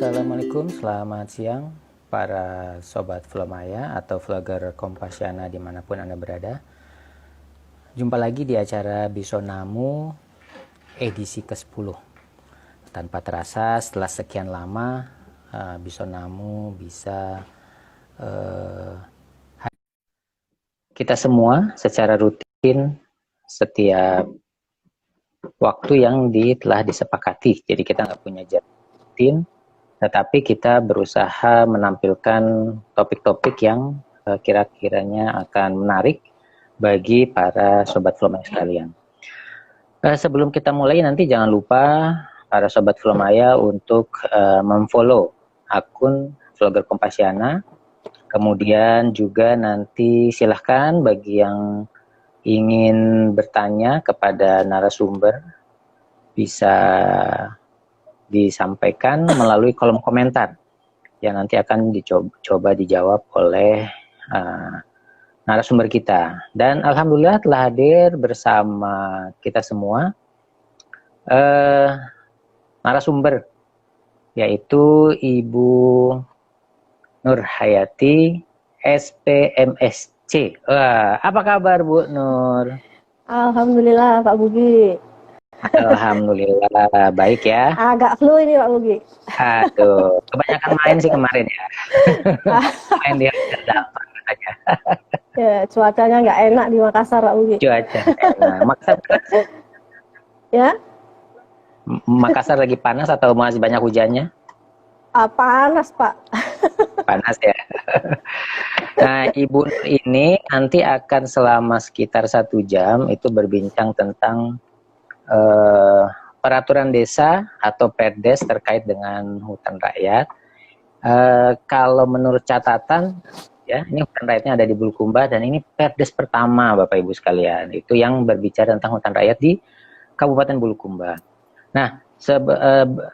Assalamualaikum, selamat siang para sobat Vlomaya atau vlogger Kompasiana dimanapun Anda berada. Jumpa lagi di acara Bisonamu edisi ke-10. Tanpa terasa setelah sekian lama Bisonamu bisa kita semua secara rutin setiap waktu yang telah disepakati. Jadi kita nggak punya jadwal rutin, tetapi kita berusaha menampilkan topik-topik yang kira-kiranya akan menarik bagi para sobat Vlomaya sekalian. Sebelum kita mulai, nanti jangan lupa para sobat Vlomaya untuk memfollow akun vlogger Kompasiana. Kemudian juga nanti silahkan bagi yang ingin bertanya kepada narasumber bisa disampaikan melalui kolom komentar yang nanti akan dicoba dijawab oleh narasumber kita. Dan alhamdulillah telah hadir bersama kita semua narasumber, yaitu Ibu Nur Hayati SPMSC. Wah, apa kabar Bu Nur? Alhamdulillah Pak Bugi. Alhamdulillah baik ya. Agak flu ini Pak Bugi. Aduh, kebanyakan main sih kemarin ya. Main di Jakarta aja. Ya, cuacanya nggak enak di Makassar Pak Bugi. Cuaca enak. Makassar Ya? Makassar lagi panas atau masih banyak hujannya? Panas Pak. Panas ya. Nah, Ibu Nur ini nanti akan selama sekitar 1 jam itu berbincang tentang peraturan desa atau Perdes terkait dengan hutan rakyat. Kalau menurut catatan, ya, ini hutan rakyatnya ada di Bulukumba dan ini Perdes pertama Bapak Ibu sekalian, itu yang berbicara tentang hutan rakyat di Kabupaten Bulukumba. Nah,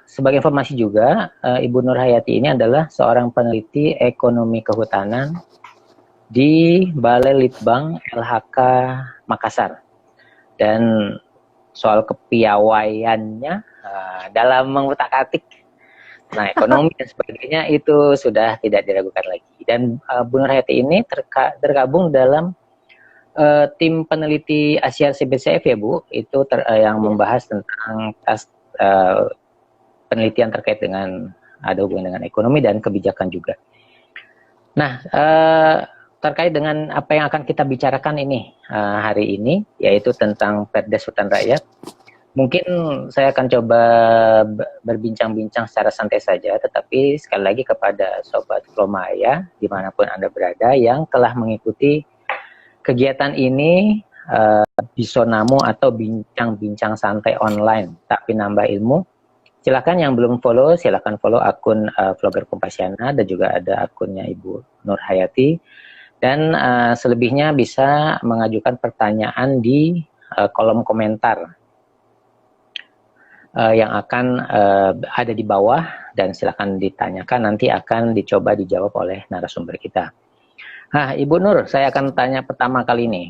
sebagai informasi juga, Ibu Nur Hayati ini adalah seorang peneliti ekonomi kehutanan di Balai Litbang LHK Makassar. Dan soal kepiawaiannya dalam mengutak-atik, nah ekonomi dan sebagainya itu sudah tidak diragukan lagi. Dan Bu Nur Hayati ini tergabung dalam tim peneliti Asia CBCF ya Bu, itu yang membahas tentang penelitian terkait dengan ada hubungan dengan ekonomi dan kebijakan juga. Nah, terkait dengan apa yang akan kita bicarakan ini hari ini, yaitu tentang Perdes Hutan Rakyat, mungkin saya akan coba berbincang-bincang secara santai saja, tetapi sekali lagi kepada Sobat Vlomaya, dimanapun Anda berada, yang telah mengikuti kegiatan ini, Bisonamu atau bincang-bincang santai online tapi nambah ilmu, silakan yang belum follow, silakan follow akun vlogger Kompasiana dan juga ada akunnya Ibu Nur Hayati. Dan selebihnya bisa mengajukan pertanyaan di kolom komentar yang akan ada di bawah dan silakan ditanyakan, nanti akan dicoba dijawab oleh narasumber kita. Nah, Ibu Nur, saya akan tanya pertama kali ini.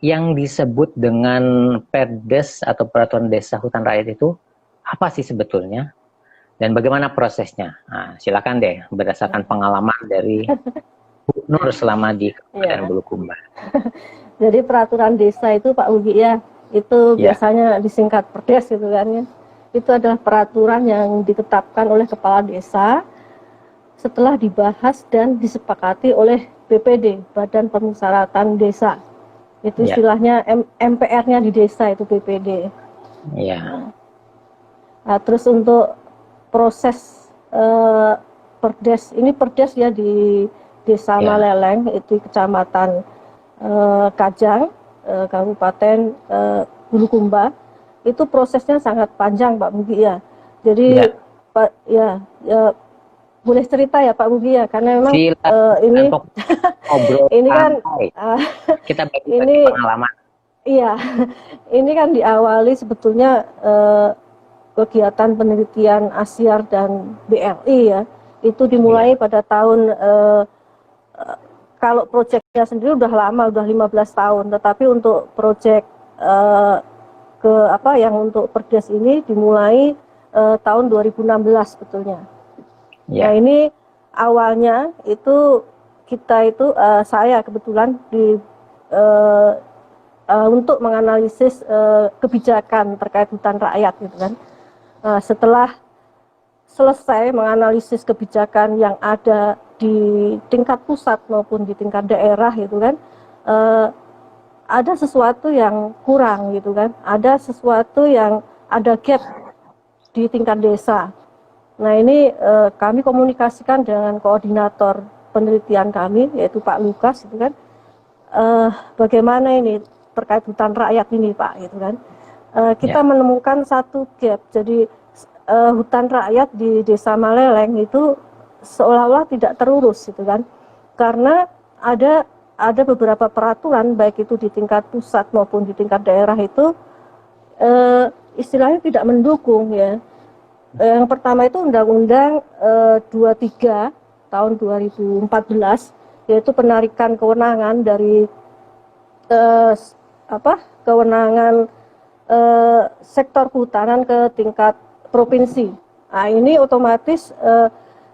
Yang disebut dengan Perdes atau Peraturan Desa Hutan Rakyat itu apa sih sebetulnya? Dan bagaimana prosesnya? Nah, silakan deh, berdasarkan pengalaman dari Bu Nur selama di Kabupaten Bulukumba. Jadi peraturan desa itu Pak Ugi ya, itu biasanya disingkat Perdes gitu kan ya. Itu adalah peraturan yang ditetapkan oleh kepala desa setelah dibahas dan disepakati oleh BPD, Badan Permusyawaratan Desa. Itu istilahnya MPR-nya di desa itu BPD. Iya. Nah, terus untuk proses Perdes, ini Perdes ya di Desa Maleleng, itu Kecamatan Kajang, Kabupaten Bulukumba. Itu prosesnya sangat panjang Pak Bugi ya. Jadi Pak boleh cerita ya Pak Bugi ya, karena memang ini ini kan kita bagi pengalaman. Iya, ini kan diawali sebetulnya kegiatan penelitian Asyar dan BLI ya, itu dimulai pada tahun kalau proyeknya sendiri udah lama, udah 15 tahun, tetapi untuk proyek yang untuk Perdes ini dimulai tahun 2016 sebetulnya. Ya. Nah ini awalnya itu kita itu saya kebetulan untuk menganalisis kebijakan terkait hutan rakyat gitu kan. Setelah selesai menganalisis kebijakan yang ada di tingkat pusat maupun di tingkat daerah gitu kan, ada sesuatu yang kurang gitu kan, ada sesuatu yang ada gap di tingkat desa. Nah ini kami komunikasikan dengan koordinator penelitian kami yaitu Pak Lukas gitu kan, bagaimana ini terkait hutan rakyat ini Pak gitu kan. Kita menemukan satu gap, jadi hutan rakyat di Desa Maleleng itu seolah-olah tidak terurus gitu kan, karena ada beberapa peraturan baik itu di tingkat pusat maupun di tingkat daerah itu istilahnya tidak mendukung ya. Yang pertama itu Undang-Undang 23 tahun 2014 yaitu penarikan kewenangan dari kewenangan sektor kehutanan ke tingkat provinsi. Nah, ini otomatis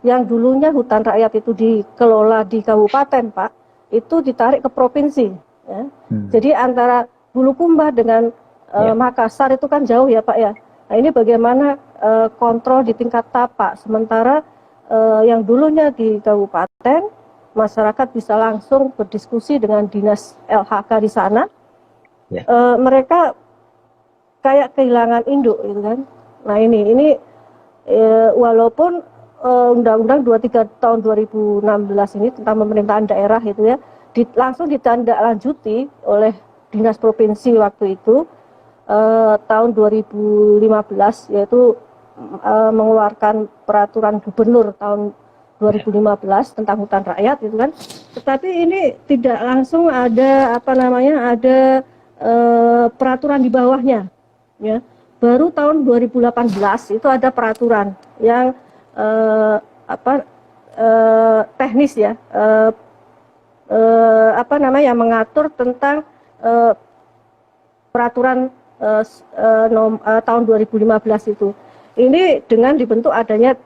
yang dulunya hutan rakyat itu dikelola di kabupaten, Pak, itu ditarik ke provinsi. Ya. Jadi antara Bulukumba dengan Makassar itu kan jauh ya, Pak ya. Nah, ini bagaimana kontrol di tingkat tapak, sementara yang dulunya di kabupaten, masyarakat bisa langsung berdiskusi dengan dinas LHK di sana. Mereka kayak kehilangan induk, gitu kan. Nah ini walaupun Undang-Undang 23 tahun 2016 ini tentang pemerintahan daerah itu ya, langsung ditindaklanjuti oleh dinas provinsi waktu itu tahun 2015 yaitu mengeluarkan peraturan gubernur tahun 2015 tentang hutan rakyat gitu kan. Tetapi ini tidak langsung ada ada peraturan di bawahnya ya. Baru tahun 2018 itu ada peraturan yang teknis ya, mengatur tentang peraturan tahun 2015 itu. Ini dengan dibentuk adanya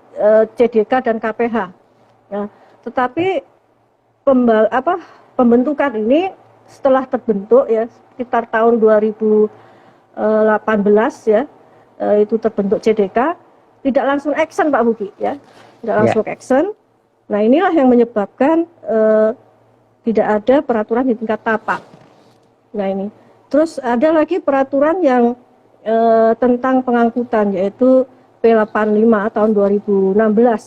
CDK dan KPH. Ya. Tetapi pembentukan ini setelah terbentuk ya sekitar tahun 2018 ya, itu terbentuk CDK, tidak langsung action Pak Buki ya, tidak langsung action. Nah inilah yang menyebabkan tidak ada peraturan di tingkat tapak. Nah ini, terus ada lagi peraturan yang tentang pengangkutan yaitu P85 tahun 2016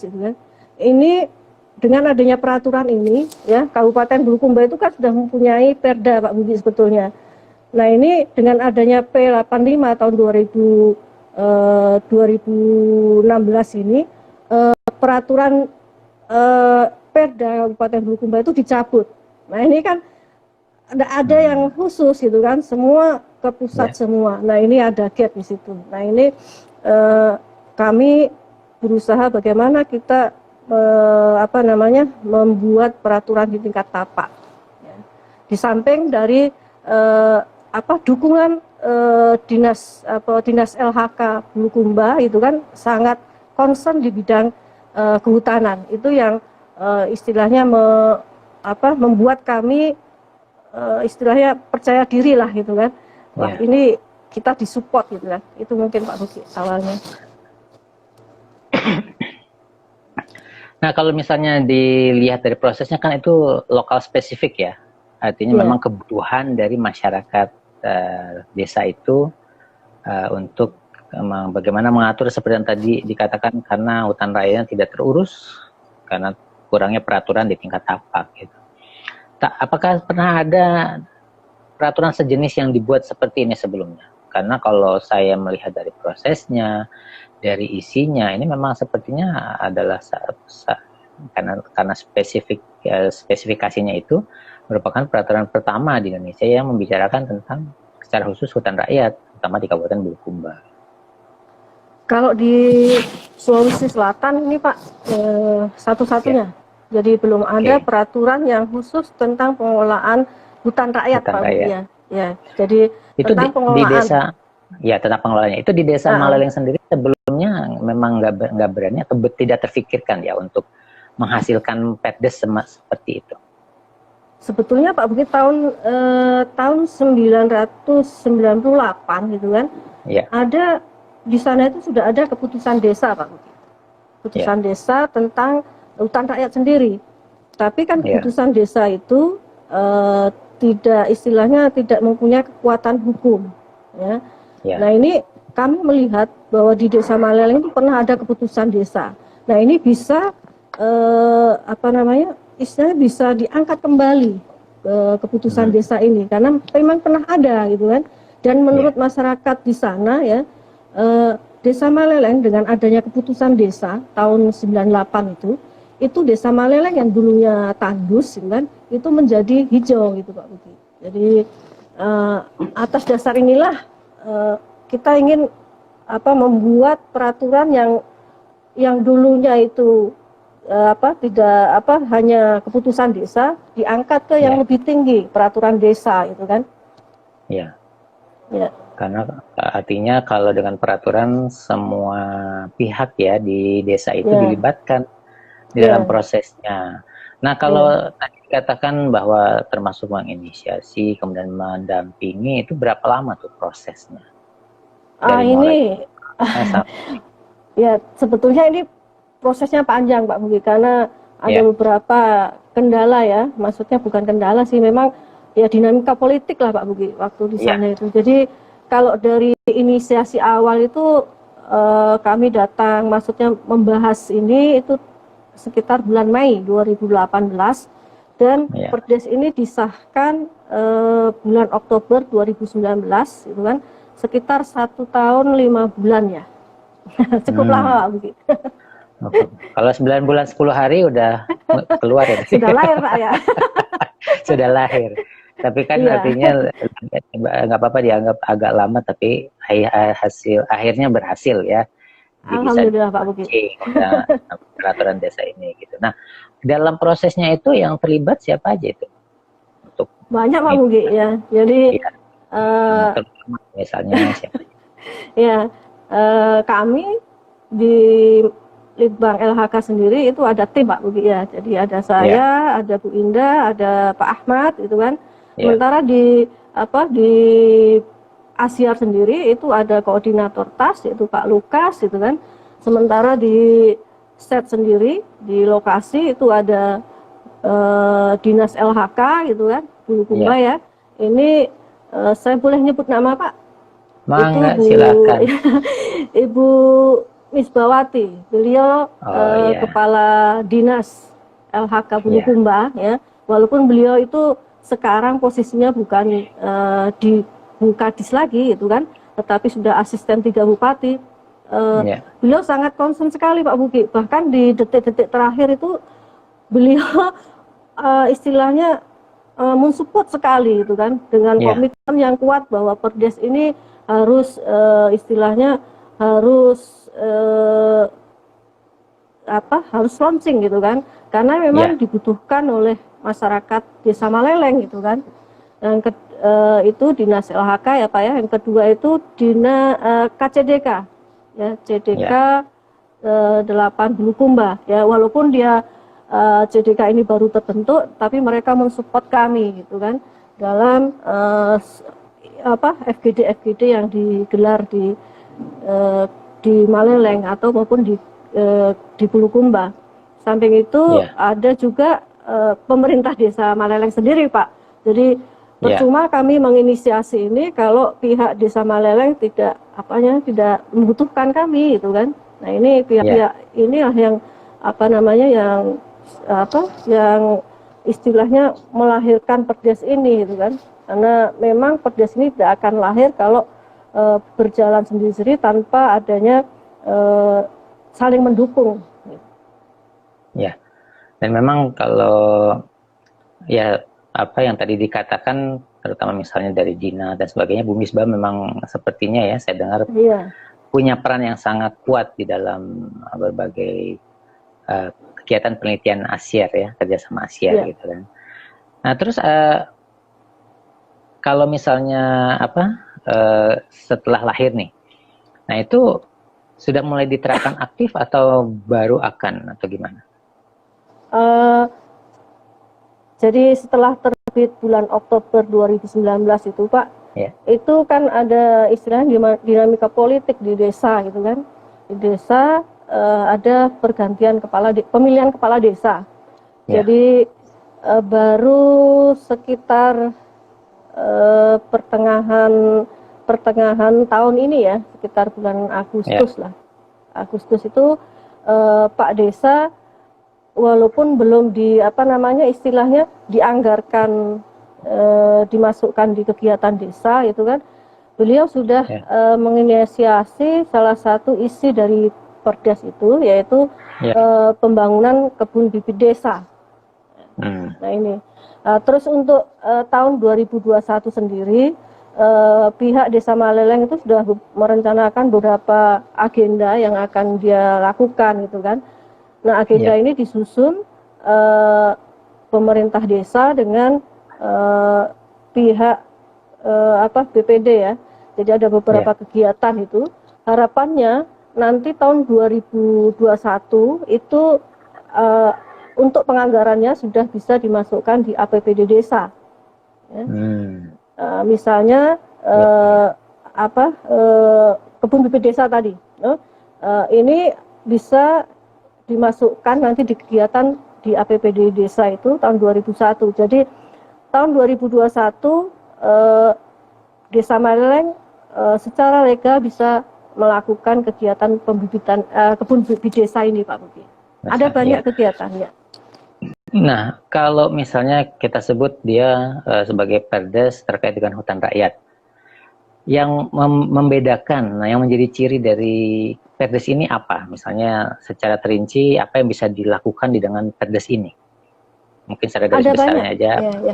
gitu kan. Ini dengan adanya peraturan ini ya, Kabupaten Bulukumba itu kan sudah mempunyai Perda Pak Budi sebetulnya. Nah ini dengan adanya P85 tahun 2016 ini peraturan Perda Kabupaten Bulukumba itu dicabut. Nah ini kan ada yang khusus gitu kan, semua ke pusat semua. Nah ini ada gap di situ. Nah ini kami berusaha bagaimana kita membuat peraturan di tingkat tapak. Ya. Di samping dari dukungan dinas LHK Bulukumba itu kan sangat concern di bidang kehutanan. Itu yang istilahnya membuat kami istilahnya percaya diri lah gitu kan. Wah ini kita disupport gitu kan. Itu mungkin Pak Buki awalnya. Nah kalau misalnya dilihat dari prosesnya kan itu lokal spesifik ya, artinya memang kebutuhan dari masyarakat desa itu untuk bagaimana mengatur seperti yang tadi dikatakan, karena hutan rakyatnya tidak terurus karena kurangnya peraturan di tingkat tapak gitu. Apakah pernah ada peraturan sejenis yang dibuat seperti ini sebelumnya? Karena kalau saya melihat dari prosesnya, dari isinya, ini memang sepertinya adalah karena spesifikasinya itu merupakan peraturan pertama di Indonesia yang membicarakan tentang secara khusus hutan rakyat, terutama di Kabupaten Bulukumba. Kalau di Sulawesi Selatan ini Pak satu-satunya, jadi belum ada peraturan yang khusus tentang pengelolaan hutan rakyat Pak. Ya, jadi itu tentang pengelolaan di desa Ya, tentang pengelolaannya. Itu di Desa Ah, Maleleng sendiri sebelumnya memang nggak berani atau tidak terfikirkan ya untuk menghasilkan PETDES seperti itu. sebetulnya Pak Bukit tahun 1998 gitu kan, Ya, ada di sana itu sudah ada keputusan desa Pak Bukit. ya, Keputusan desa tentang hutan rakyat sendiri. Tapi kan ya, keputusan desa itu tidak istilahnya tidak mempunyai kekuatan hukum. Ya. Nah ya, ini kami melihat bahwa di Desa Maleleng itu pernah ada keputusan desa. Nah ini bisa apa namanya istilahnya bisa diangkat kembali keputusan hmm, desa ini karena memang pernah ada gitu kan. Dan ya, menurut masyarakat di sana ya Desa Maleleng dengan adanya keputusan desa tahun 98 itu Desa Maleleng yang dulunya tandus gitu kan itu menjadi hijau gitu Pak Budi. Jadi atas dasar inilah kita ingin membuat peraturan yang dulunya itu tidak hanya keputusan desa diangkat ke yang ya, lebih tinggi peraturan desa itu kan ya. ya Karena artinya kalau dengan peraturan semua pihak ya di desa itu ya dilibatkan di dalam ya prosesnya. Nah, kalau ya tadi dikatakan bahwa termasuk menginisiasi, kemudian mendampingi, itu berapa lama tuh prosesnya? Dari mulai ini sampai, ya sebetulnya ini prosesnya panjang Pak Bugi karena ada ya, beberapa kendala ya maksudnya bukan kendala sih memang ya dinamika politik lah Pak Bugi waktu di ya, sana itu jadi kalau dari inisiasi awal itu kami datang maksudnya membahas ini itu sekitar bulan Mei 2018 dan ya. Perdes ini disahkan bulan Oktober 2019 itu kan sekitar 1 tahun 5 bulan ya cukup Hmm. lama Pak Bugi. Oke. Kalau 9 bulan 10 hari udah keluar ya, Sudah lahir Pak ya. sudah lahir. Tapi kan Iya, artinya nggak apa-apa dianggap agak lama, tapi hasil akhirnya berhasil ya. Jadi bisa alhamdulillah Pak Buki. dilaunching peraturan desa ini gitu. Nah, dalam prosesnya itu yang terlibat siapa aja itu untuk Banyak Pak ini? Buki ya. Jadi Ya, eh, terutama misalnya siapa? ya kami di Litbang LHK sendiri itu ada tim Pak Buki ya. Jadi ada Ya, saya, ada Bu Indah, ada Pak Ahmad itu kan. ya, Sementara di Asyar sendiri itu ada koordinator TAS yaitu Pak Lukas itu kan. Sementara di set sendiri di lokasi itu ada dinas LHK gitu kan, Bulukumba ya. ya. Ini saya boleh nyebut nama Pak? Itu Mangga Bu silakan. Ibu Misbawati. Beliau Oh ya, kepala dinas LHK ya, Bulukumba ya. Walaupun beliau itu sekarang posisinya bukan di Bukadis lagi gitu kan, tetapi sudah asisten 3 bupati. ya, Beliau sangat concern sekali Pak Buki. Bahkan di detik-detik terakhir itu beliau istilahnya mensupport sekali gitu kan dengan ya, komitmen yang kuat bahwa Perdes ini harus istilahnya harus harus launching gitu kan karena memang ya, dibutuhkan oleh masyarakat Desa Maleleng gitu kan yang itu dinas LHK ya Pak ya yang kedua itu KCDK ya CDK ya, 8 Bulukumba ya walaupun dia CDK ini baru terbentuk tapi mereka mensupport kami gitu kan dalam FGD yang digelar di Maleleng atau maupun di Bulukumba. Samping itu ya, ada juga pemerintah desa Maleleng sendiri Pak. Jadi ya, percuma kami menginisiasi ini kalau pihak desa Maleleng tidak membutuhkan kami gitu kan. Nah ini ya, pihak-pihak inilah yang yang istilahnya melahirkan Perdes ini gitu kan. Karena memang Perdes ini tidak akan lahir kalau berjalan sendiri-sendiri tanpa adanya saling mendukung. ya. Dan memang kalau ya apa yang tadi dikatakan, terutama misalnya dari Dina dan sebagainya, Bu Misbah memang sepertinya ya saya dengar Iya, punya peran yang sangat kuat di dalam berbagai kegiatan penelitian Asyar ya, kerjasama Asyar iya, gitu kan. Nah terus kalau misalnya apa setelah lahir nih. Nah itu sudah mulai diterapkan aktif atau baru akan atau gimana? Jadi setelah terbit bulan Oktober 2019 itu Pak, itu kan ada istilahnya dinamika politik di desa gitu kan. Di desa ada pergantian pemilihan kepala desa. Jadi baru sekitar pertengahan tahun ini ya, sekitar bulan Agustus lah. Agustus itu Pak Desa walaupun belum istilahnya dianggarkan dimasukkan di kegiatan desa itu kan, beliau sudah menginisiasi salah satu isi dari Perdes itu, yaitu pembangunan kebun bibit desa. Nah ini terus untuk tahun 2021 sendiri pihak Desa Maleleng itu sudah merencanakan beberapa agenda yang akan dia lakukan gitu kan. Nah agenda ini disusun pemerintah desa dengan pihak BPD ya. Jadi ada beberapa kegiatan itu. Harapannya nanti tahun 2021 itu untuk penganggarannya sudah bisa dimasukkan di APBD desa. Ya. Misalnya kebun bibit desa tadi. Ini bisa dimasukkan nanti di kegiatan di APBD desa itu tahun 2001. Jadi tahun 2021 Desa Maleleng secara legal bisa melakukan kegiatan pembibitan kebun bibit desa ini Pak Budi. Ada banyak kegiatannya. Nah, kalau misalnya kita sebut dia sebagai Perdes terkait dengan hutan rakyat, yang membedakan, yang menjadi ciri dari Perdes ini apa? Misalnya secara terinci apa yang bisa dilakukan dengan Perdes ini? Mungkin secara garis besarnya aja.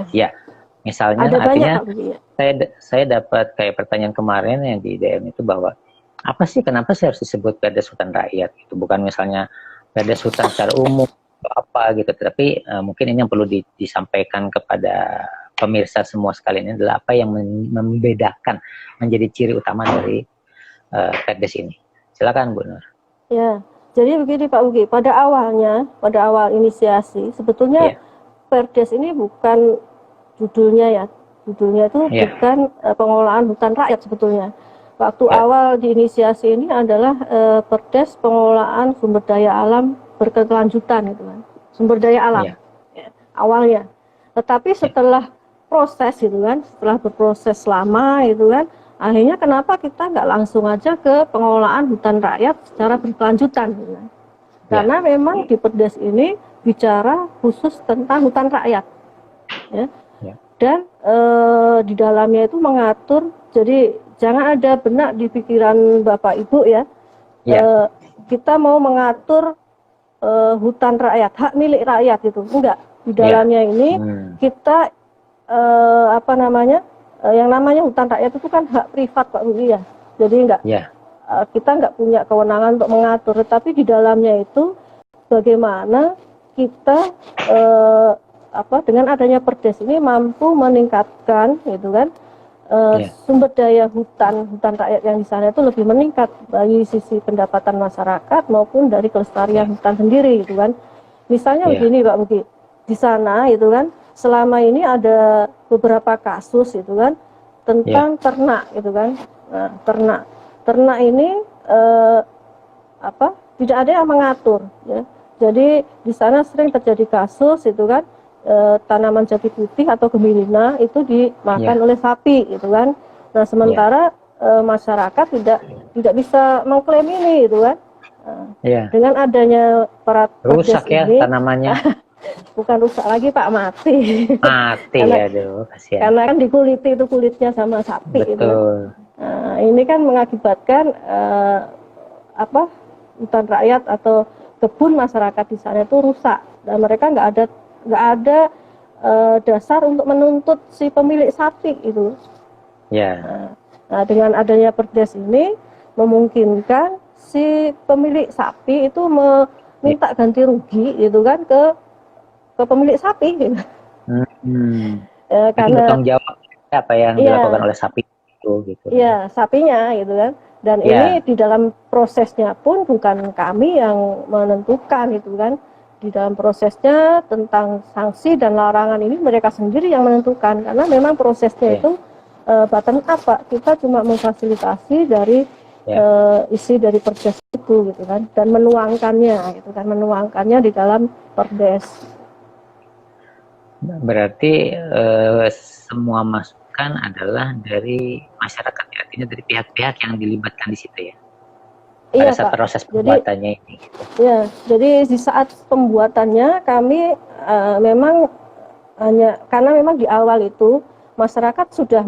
Ya, misalnya ada artinya banyak, saya dapat kayak pertanyaan kemarin yang di DM itu bahwa apa sih, kenapa sih harus disebut Perdes hutan rakyat? Itu bukan misalnya Perdes hutan secara umum atau apa gitu, tapi mungkin ini yang perlu disampaikan kepada pemirsa semua sekalian, ini adalah apa yang membedakan menjadi ciri utama dari Perdes ini. Silakan Bu Nur. Ya, jadi begini Pak Ugi, pada awal inisiasi sebetulnya Perdes ini bukan judulnya itu bukan pengelolaan hutan rakyat sebetulnya. Waktu awal diinisiasi ini adalah Perdes pengelolaan sumber daya alam berkelanjutan gitu kan, sumber daya alam awalnya. Tetapi setelah proses gitu kan, setelah berproses lama gitu kan, akhirnya kenapa kita nggak langsung aja ke pengelolaan hutan rakyat secara berkelanjutan gitu kan? Karena memang di Perdes ini bicara khusus tentang hutan rakyat ya. Dan di dalamnya itu mengatur, jadi jangan ada benak di pikiran Bapak Ibu ya. Kita mau mengatur hutan rakyat, hak milik rakyat itu enggak. Di dalamnya ini kita yang namanya hutan rakyat itu kan hak privat Pak Budi ya. Jadi enggak kita enggak punya kewenangan untuk mengatur, tetapi di dalamnya itu bagaimana kita dengan adanya Perdes ini mampu meningkatkan gitu kan sumber daya hutan rakyat yang di sana itu lebih meningkat dari sisi pendapatan masyarakat maupun dari kelestarian hutan sendiri gitu kan. Misalnya begini Pak Budi, di sana itu kan selama ini ada beberapa kasus itu kan tentang ternak gitu kan. Nah, ternak ini tidak ada yang mengatur ya. Jadi di sana sering terjadi kasus itu kan tanaman jati putih atau gemilina itu dimakan oleh sapi gitu kan. Nah sementara masyarakat tidak bisa mengklaim ini gitu kan. Dengan adanya rusak ya ini, tanamannya. Bukan rusak lagi Pak, mati. Aduh kasihan. Karena kan dikuliti itu kulitnya sama sapi. Betul. Gitu. Nah, ini kan mengakibatkan hutan rakyat atau kebun masyarakat di sana itu rusak dan mereka nggak ada dasar untuk menuntut si pemilik sapi itu. Nah, dengan adanya Perdes ini memungkinkan si pemilik sapi itu meminta ganti rugi gitu kan ke pemilik sapi. Gitu. Karena bertanggung jawab apa yang dilakukan oleh sapi. itu gitu. Iya, sapinya gitu kan. Dan ini di dalam prosesnya pun bukan kami yang menentukan gitu kan. Di dalam prosesnya tentang sanksi dan larangan ini mereka sendiri yang menentukan, karena memang prosesnya itu bottom up, Pak. Kita cuma memfasilitasi dari isi dari perdes itu gitu kan, dan menuangkannya gitu kan, menuangkannya di dalam perdes. Berarti semua masukan adalah dari masyarakat, artinya dari pihak-pihak yang dilibatkan di situ ya. Pada saat proses pembuatannya ini. Ya, jadi di saat pembuatannya kami memang hanya karena memang di awal itu masyarakat sudah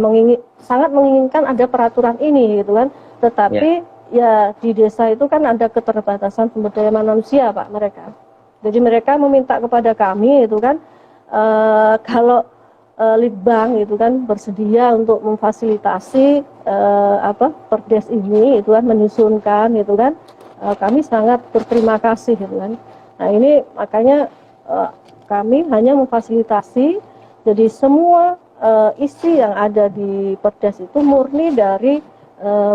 sangat menginginkan ada peraturan ini gitu kan. Tetapi ya di desa itu kan ada keterbatasan sumber daya manusia, Pak, mereka. Jadi mereka meminta kepada kami itu kan kalau Litbang itu kan bersedia untuk memfasilitasi perdes ini itu kan, menyusunkan itu kan, kami sangat berterima kasih gitu kan. Nah ini makanya kami hanya memfasilitasi, jadi semua isi yang ada di perdes itu murni dari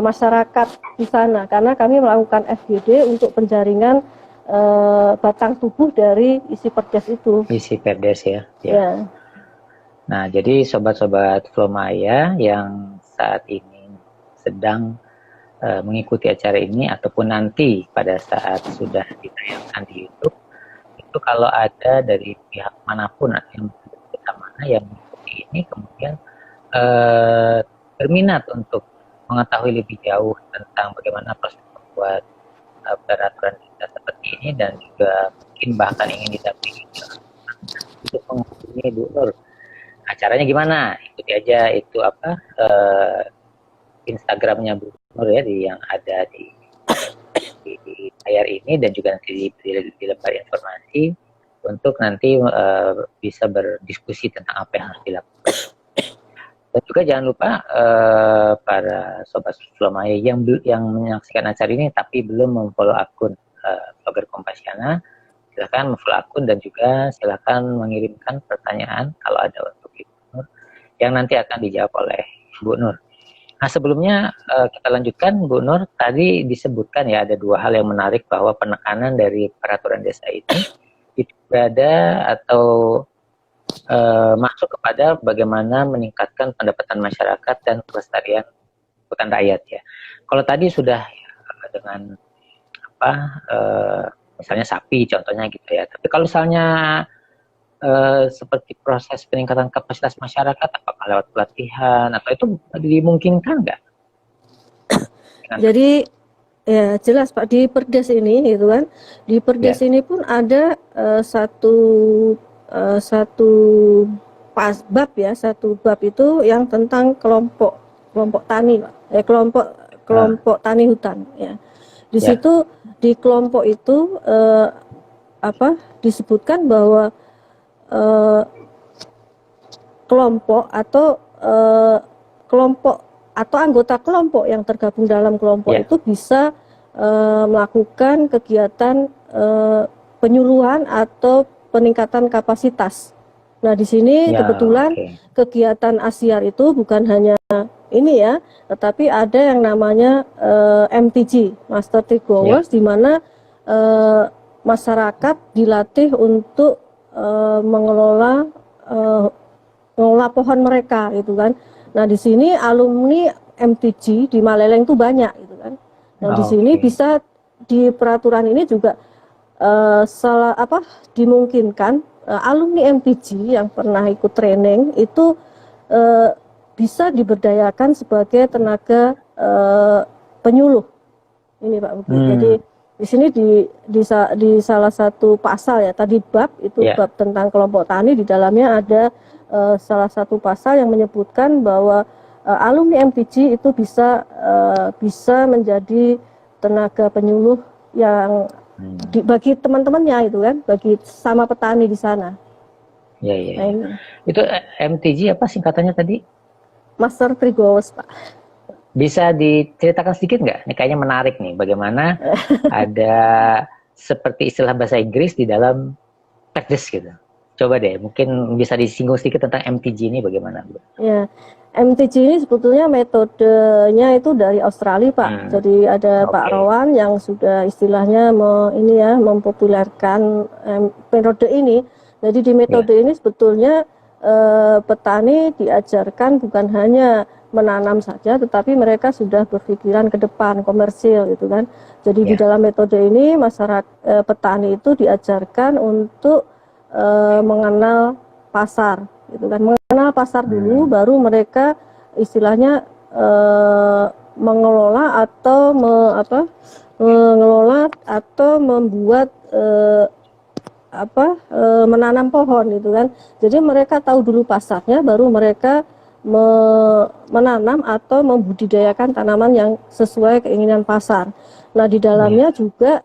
masyarakat di sana, karena kami melakukan FGD untuk penjaringan batang tubuh dari isi perdes itu. Isi perdes ya. Nah, jadi sobat-sobat Flomaya yang saat ini sedang mengikuti acara ini ataupun nanti pada saat sudah ditayangkan di YouTube, itu kalau ada dari pihak manapun yang mana yang mengikuti ini kemudian berminat untuk mengetahui lebih jauh tentang bagaimana proses membuat peraturan kita seperti ini, dan juga mungkin bahkan ingin didampingi itu menghubungi Bu Nur. Acaranya gimana? Ikuti aja itu Instagramnya Bu Nur ya, yang ada di layar ini, dan juga nanti di lembar informasi untuk nanti bisa berdiskusi tentang apa yang harus dilakukan. Dan juga jangan lupa para sobat Flomaya yang menyaksikan acara ini tapi belum memfollow akun Vlogger Kompasiana, silakan memfollow akun dan juga silakan mengirimkan pertanyaan kalau ada untuk Ibu Nur yang nanti akan dijawab oleh Bu Nur. Nah, sebelumnya kita lanjutkan, Bu Nur. Tadi disebutkan ya ada dua hal yang menarik, bahwa penekanan dari peraturan desa ini itu berada atau masuk kepada bagaimana meningkatkan pendapatan masyarakat dan kelestarian hutan rakyat ya. Kalau tadi sudah dengan misalnya sapi contohnya gitu ya. Tapi kalau misalnya seperti proses peningkatan kapasitas masyarakat, apakah lewat pelatihan atau itu dimungkinkan nggak? Jadi ya jelas Pak, di perdes ini gitu kan, di perdes ini pun ada satu bab ya, satu bab itu yang tentang kelompok tani Pak, kelompok tani hutan ya. Di situ di kelompok itu disebutkan bahwa kelompok atau anggota kelompok yang tergabung dalam kelompok itu bisa melakukan kegiatan penyuluhan atau peningkatan kapasitas. Nah, di sini kebetulan kegiatan Asyar itu bukan hanya ini ya, tetapi ada yang namanya MTG, Master Tree Growers, di mana masyarakat dilatih untuk mengelola pohon mereka gitu kan. Nah, di sini alumni MTG di Maleleng itu banyak gitu kan. Nah, di sini bisa di peraturan ini juga dimungkinkan alumni MTG yang pernah ikut training itu bisa diberdayakan sebagai tenaga penyuluh. Ini Pak Budi. Jadi di sini di salah satu pasal ya, tadi bab itu bab tentang kelompok tani, di dalamnya ada salah satu pasal yang menyebutkan bahwa alumni MTG itu bisa menjadi tenaga penyuluh yang bagi teman-temannya itu kan, bagi sama petani di sana. Iya. Nah, itu MTG apa singkatannya tadi? Master Tree Growers, Pak. Bisa diceritakan sedikit nggak? Ini kayaknya menarik nih, bagaimana ada seperti istilah bahasa Inggris di dalam perdes gitu. Coba deh, mungkin bisa disinggung sedikit tentang MTG ini bagaimana, Bu? Ya, MTG ini sebetulnya metodenya itu dari Australia, Pak. Jadi ada Pak Oke. Rowan yang sudah istilahnya mempopulerkan metode ini. Jadi di metode ini sebetulnya petani diajarkan bukan hanya menanam saja, tetapi mereka sudah berpikiran ke depan komersil, gitu kan. Jadi di dalam metode ini masyarakat petani itu diajarkan untuk mengenal pasar, gitu kan. Mengenal pasar dulu, baru mereka istilahnya mengelola atau mengelola atau membuat menanam pohon, gitu kan. Jadi mereka tahu dulu pasarnya, baru mereka menanam atau membudidayakan tanaman yang sesuai keinginan pasar. Nah, di dalamnya juga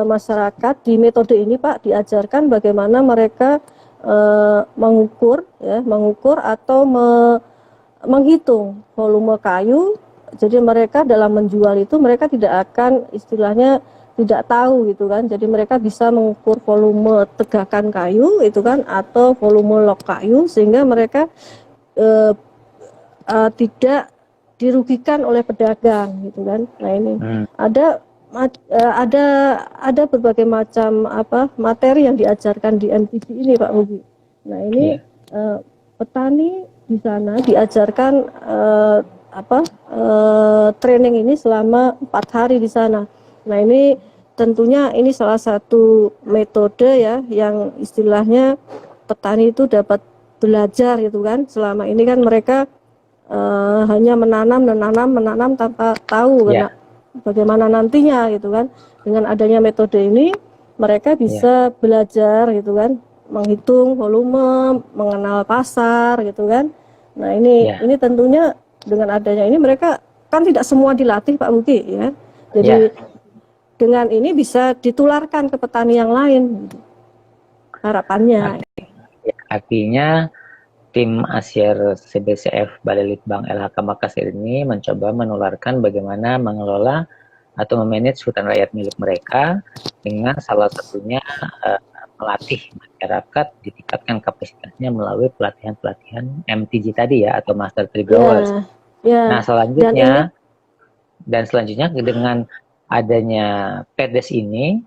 masyarakat di metode ini, Pak, diajarkan bagaimana mereka mengukur atau menghitung volume kayu. Jadi mereka dalam menjual itu mereka tidak akan istilahnya tidak tahu, gitu kan. Jadi mereka bisa mengukur volume tegakan kayu itu kan, atau volume log kayu, sehingga mereka tidak dirugikan oleh pedagang, gitu kan. Nah, ini ada berbagai macam materi yang diajarkan di MTG ini, Pak Mugi. Nah, ini petani di sana diajarkan training ini selama 4 hari di sana. Nah, ini tentunya ini salah satu metode ya yang istilahnya petani itu dapat belajar, gitu kan. Selama ini kan mereka hanya menanam tanpa tahu bagaimana nantinya, gitu kan. Dengan adanya metode ini mereka bisa belajar, gitu kan, menghitung volume, mengenal pasar, gitu kan. Nah, ini tentunya dengan adanya ini mereka kan tidak semua dilatih, Pak Mugi, ya. Jadi dengan ini bisa ditularkan ke petani yang lain, harapannya. Artinya tim Asyir CBCF Balai Litbang LHK Makassar ini mencoba menularkan bagaimana mengelola atau memanage hutan rakyat milik mereka, dengan salah satunya melatih masyarakat, ditingkatkan kapasitasnya melalui pelatihan-pelatihan MTG tadi ya, atau Master Tree Growers. Nah, selanjutnya dengan adanya Perdes ini,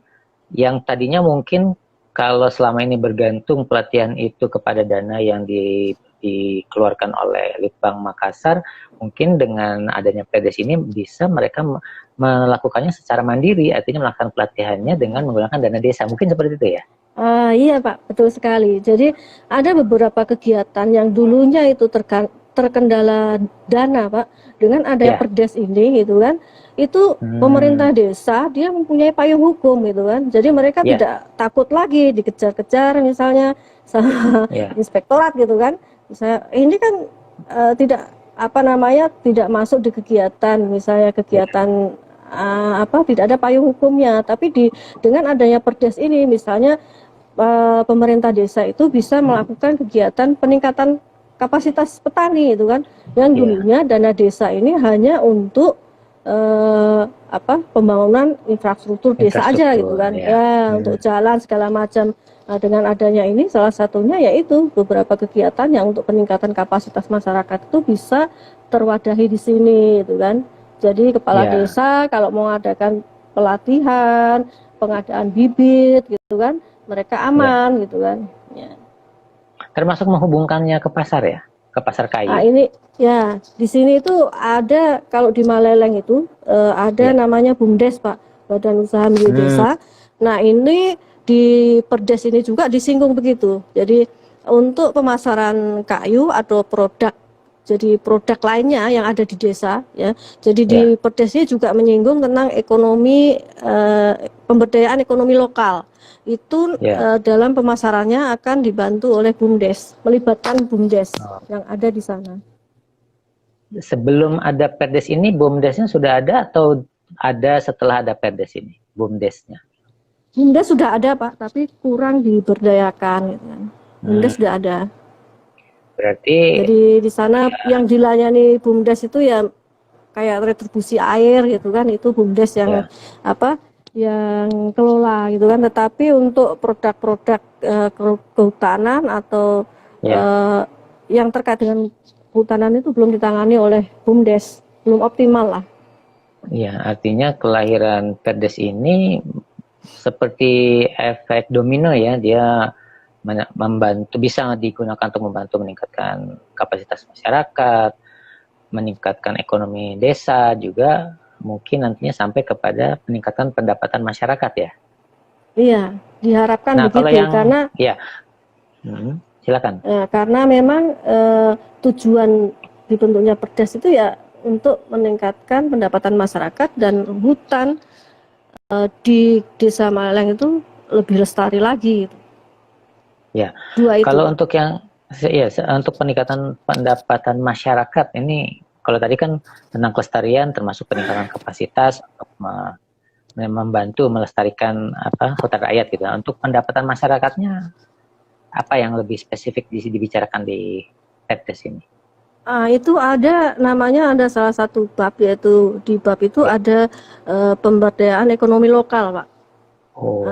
yang tadinya mungkin kalau selama ini bergantung pelatihan itu kepada dana yang dikeluarkan oleh Litbang Makassar, mungkin dengan adanya Perdes ini bisa mereka melakukannya secara mandiri, artinya melakukan pelatihannya dengan menggunakan dana desa. Mungkin seperti itu ya? Iya, Pak, betul sekali. Jadi ada beberapa kegiatan yang dulunya itu terkendala dana, Pak. Dengan adanya Perdes ini, gitu kan, itu pemerintah desa dia mempunyai payung hukum, gitu kan. Jadi mereka tidak takut lagi dikejar-kejar misalnya sama inspektorat, gitu kan. Misalnya ini kan tidak masuk di kegiatan, misalnya kegiatan tidak ada payung hukumnya. Tapi dengan adanya Perdes ini, misalnya pemerintah desa itu bisa melakukan kegiatan peningkatan kapasitas petani, itu kan, yang dulunya dana desa ini hanya untuk pembangunan infrastruktur desa aja, gitu kan, untuk jalan segala macam. Nah, dengan adanya ini salah satunya yaitu beberapa kegiatan yang untuk peningkatan kapasitas masyarakat itu bisa terwadahi di sini, gitu kan. Jadi kepala desa kalau mau mengadakan pelatihan, pengadaan bibit, gitu kan, mereka aman, gitu kan. Termasuk menghubungkannya ke pasar ya, ke pasar kayu. Nah, ini ya di sini itu ada, kalau di Maleleng itu ada namanya BUMDes, Pak, Badan Usaha Milik Desa. Nah, ini di Perdes ini juga disinggung begitu. Jadi untuk pemasaran kayu atau produk, jadi produk lainnya yang ada di desa, ya. Jadi di Perdes ini juga menyinggung tentang ekonomi, pemberdayaan ekonomi lokal. Itu dalam pemasarannya akan dibantu oleh BUMDes, melibatkan BUMDes yang ada di sana. Sebelum ada Perdes ini, BUMDesnya sudah ada atau ada setelah ada Perdes ini, BUMDesnya? BUMDes sudah ada, Pak, tapi kurang diberdayakan, gitu kan. BUMDes sudah ada. Berarti jadi di sana yang dilayani BUMDes itu ya kayak retribusi air, gitu kan, itu BUMDes yang yang kelola gitu kan. Tetapi untuk produk-produk kehutanan atau Ya, yang terkait dengan kehutanan itu belum ditangani oleh BUMDes, belum optimal lah. ya, artinya kelahiran Perdes ini seperti efek domino ya, dia membantu, bisa digunakan untuk membantu meningkatkan kapasitas masyarakat, meningkatkan ekonomi desa, juga mungkin nantinya sampai kepada peningkatan pendapatan masyarakat ya. Iya, diharapkan Nah, kalau begitu yang karena ya, silakan. karena memang tujuan dibentuknya Perdes itu ya untuk meningkatkan pendapatan masyarakat dan hutan di Desa Maleleng itu lebih lestari lagi. Ya, Dua itu, kalau Pak. untuk yang ya, untuk peningkatan pendapatan masyarakat ini, kalau tadi kan tentang kelestarian termasuk peningkatan kapasitas untuk membantu melestarikan hutan rakyat gitu. Untuk pendapatan masyarakatnya apa yang lebih spesifik dibicarakan di Perdes ini? Itu ada salah satu bab, yaitu di bab itu Ya. ada pemberdayaan ekonomi lokal, Pak.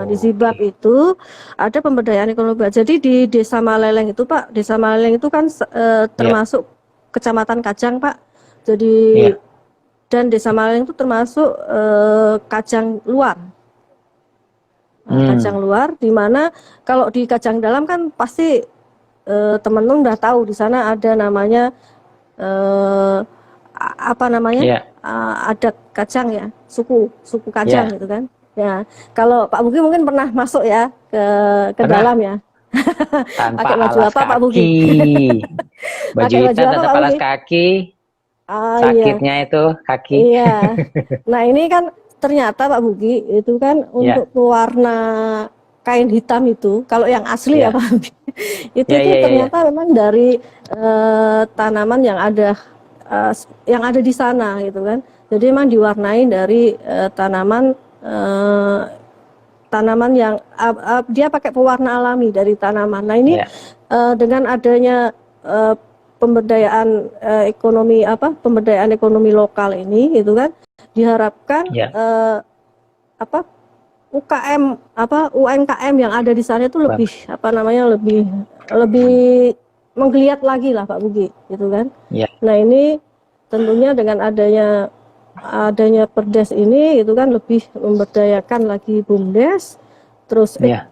Di Oh, Zibab oke. itu ada pemberdayaan ekonomi. Jadi di Desa Maleleng itu, Pak, Desa Maleleng itu kan Ya, termasuk Kecamatan Kajang, Pak. Jadi ya, dan Desa Maleleng itu termasuk Kajang luar. Kajang luar, di mana kalau di Kajang dalam kan pasti teman-teman udah tahu di sana ada namanya apa namanya ya. adat Kajang ya, suku Kajang Ya, gitu kan ya. Kalau Pak Bugi mungkin pernah masuk ya ke dalam pernah ya. tanpa Pakai baju alas apa Pak Bugi? kaki. Baju Pakai baju hitam apa tanpa Pak alas Bugi? kaki, Iya, sakitnya itu kaki. iya. Nah ini kan ternyata Pak Bugi itu kan Ya, untuk pewarna kain hitam itu, kalau yang asli ya ya, Pak Bugi, itu ya, tuh ya, ya, ya. ternyata memang dari tanaman yang ada di sana gitu kan. Jadi memang diwarnai dari tanaman yang dia pakai pewarna alami dari tanaman. Nah ini Ya. dengan adanya pemberdayaan ekonomi lokal ini gitu kan, diharapkan Ya, apa UMKM yang ada di sana itu lebih bagus. lebih menggeliat lagi lah Pak Bugi gitu kan. Ya, Nah ini tentunya dengan adanya Perdes ini itu kan lebih memberdayakan lagi BUMDes, terus ya,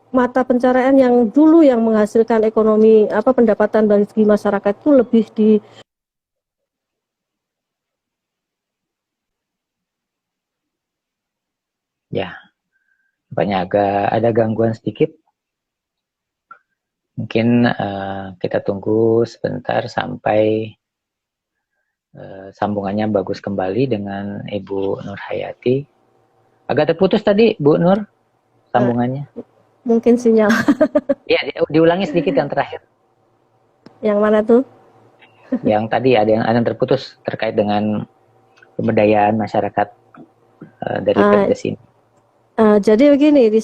mata pencaharian yang dulu yang menghasilkan ekonomi pendapatan bagi masyarakat itu lebih ya. Banyak agak ada gangguan sedikit. Mungkin kita tunggu sebentar sampai sambungannya bagus kembali dengan Ibu Nur Hayati. Agak terputus tadi, Bu Nur, sambungannya. mungkin sinyal. Ya, diulangi sedikit yang terakhir. Yang mana tuh? Yang tadi ada yang terputus terkait dengan pemberdayaan masyarakat dari Perdes ini. Jadi begini, di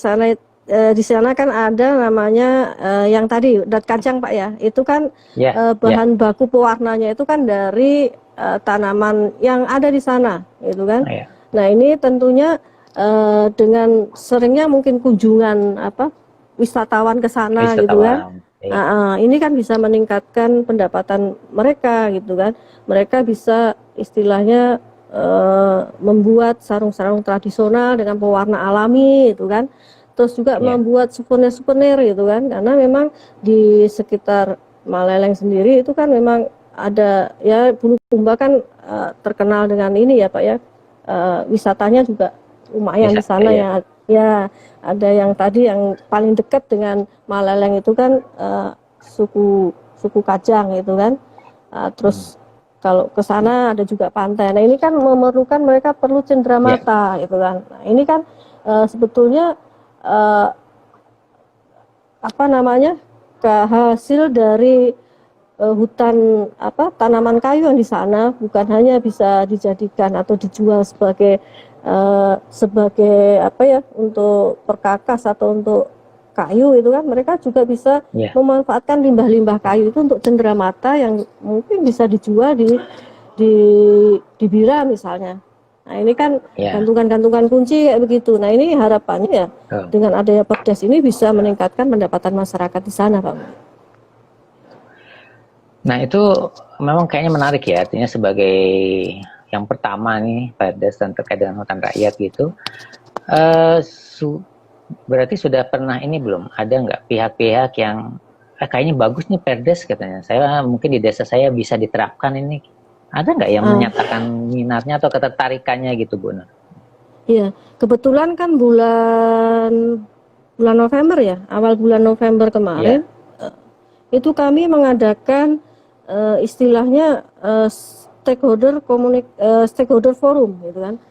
sana kan ada namanya yang tadi dat kacang Pak ya, itu kan Ya, bahan baku pewarnanya itu kan dari tanaman yang ada di sana, gitu kan. ya, Nah ini tentunya dengan seringnya mungkin kunjungan wisatawan ke sana gitu kan. wisatawan. Ya, Ini kan bisa meningkatkan pendapatan mereka gitu kan. Mereka bisa istilahnya membuat sarung-sarung tradisional dengan pewarna alami gitu kan. Terus juga ya, membuat souvenir-souvenir gitu kan. Karena memang di sekitar Maleleng sendiri itu kan memang ada ya, Bulukumba kan terkenal dengan ini ya Pak ya. Wisatanya juga lumayan di sana ya, ya. Ya, ada yang tadi yang paling dekat dengan Maleleng itu kan suku Kajang gitu kan. Terus kalau ke sana ada juga pantai. Nah, ini kan memerlukan mereka perlu cenderamata gitu kan. Nah, ini kan sebetulnya hasil dari hutan tanaman kayu yang di sana bukan hanya bisa dijadikan atau dijual sebagai untuk perkakas atau untuk kayu itu kan, mereka juga bisa ya, memanfaatkan limbah-limbah kayu itu untuk cenderamata yang mungkin bisa dijual di Bira misalnya. Nah, ini kan Ya. gantungan-gantungan kunci kayak begitu. Nah, ini harapannya ya Oh. dengan adanya Perdes ini bisa meningkatkan pendapatan masyarakat di sana, Pak. Nah, itu memang kayaknya menarik ya, artinya sebagai yang pertama nih Perdes dan terkait dengan hutan rakyat gitu. Eh, berarti sudah pernah ini belum? Ada nggak pihak-pihak yang kayaknya bagus nih Perdes katanya. Saya mungkin di desa saya bisa diterapkan ini. Ada nggak yang menyatakan minatnya atau ketertarikannya gitu, Bu? Iya, kebetulan kan bulan November ya, awal bulan November kemarin, itu kami mengadakan istilahnya stakeholder forum, gitu kan.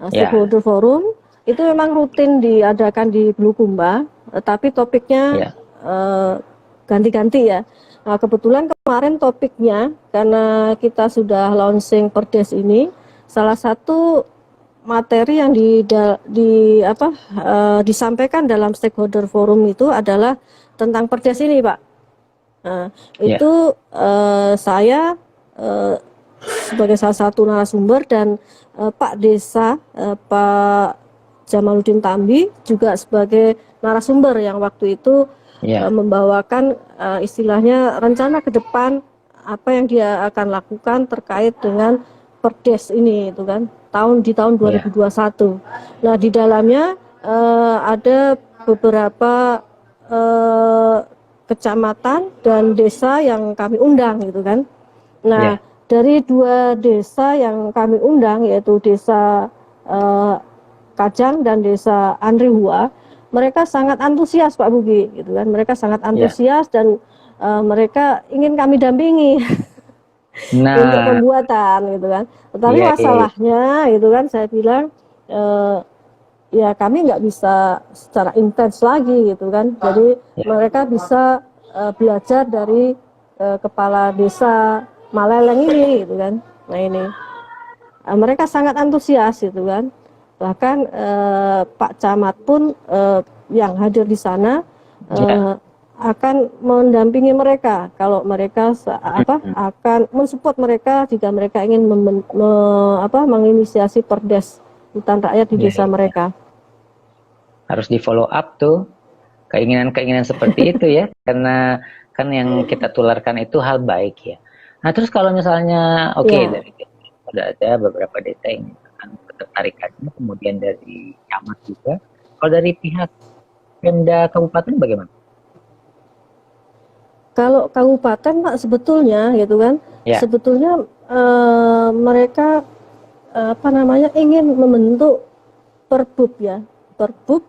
Stakeholder forum itu memang rutin diadakan di Bulukumba, tapi topiknya ganti-ganti ya. Nah, kebetulan kemarin topiknya karena kita sudah launching Perdes ini, salah satu materi yang disampaikan dalam stakeholder forum itu adalah tentang Perdes ini, Pak. Nah, itu saya sebagai salah satu narasumber dan Pak Desa Pak Jamaluddin Tambi juga sebagai narasumber yang waktu itu membawakan istilahnya rencana ke depan apa yang dia akan lakukan terkait dengan Perdes ini, itu kan di tahun 2021. Nah, di dalamnya ada beberapa kecamatan dan desa yang kami undang, gitu kan. Nah, dari 2 desa yang kami undang, yaitu desa Kajang dan desa Andrihua, mereka sangat antusias, Pak Bugi, gitu kan. Mereka sangat antusias dan mereka ingin kami dampingi untuk pembuatan, gitu kan. Tetapi masalahnya, gitu kan, saya bilang ya kami nggak bisa secara intens lagi, gitu kan. Jadi mereka bisa belajar dari kepala desa Maleleng ini, gitu kan. Nah, ini mereka sangat antusias, gitu kan. Bahkan Pak Camat pun yang hadir di sana akan mendampingi mereka kalau mereka akan mensupport mereka jika mereka ingin menginisiasi Perdes hutan rakyat di desa mereka. Harus di follow up tuh keinginan-keinginan seperti itu ya, karena kan yang kita tularkan itu hal baik ya. Nah, terus kalau misalnya dari sudah ada beberapa desa yang ketertarikannya, kemudian dari camat juga. Kalau dari pihak Pemda Kabupaten bagaimana? Kalau kabupaten, Pak, sebetulnya gitu kan, sebetulnya mereka ingin membentuk perbub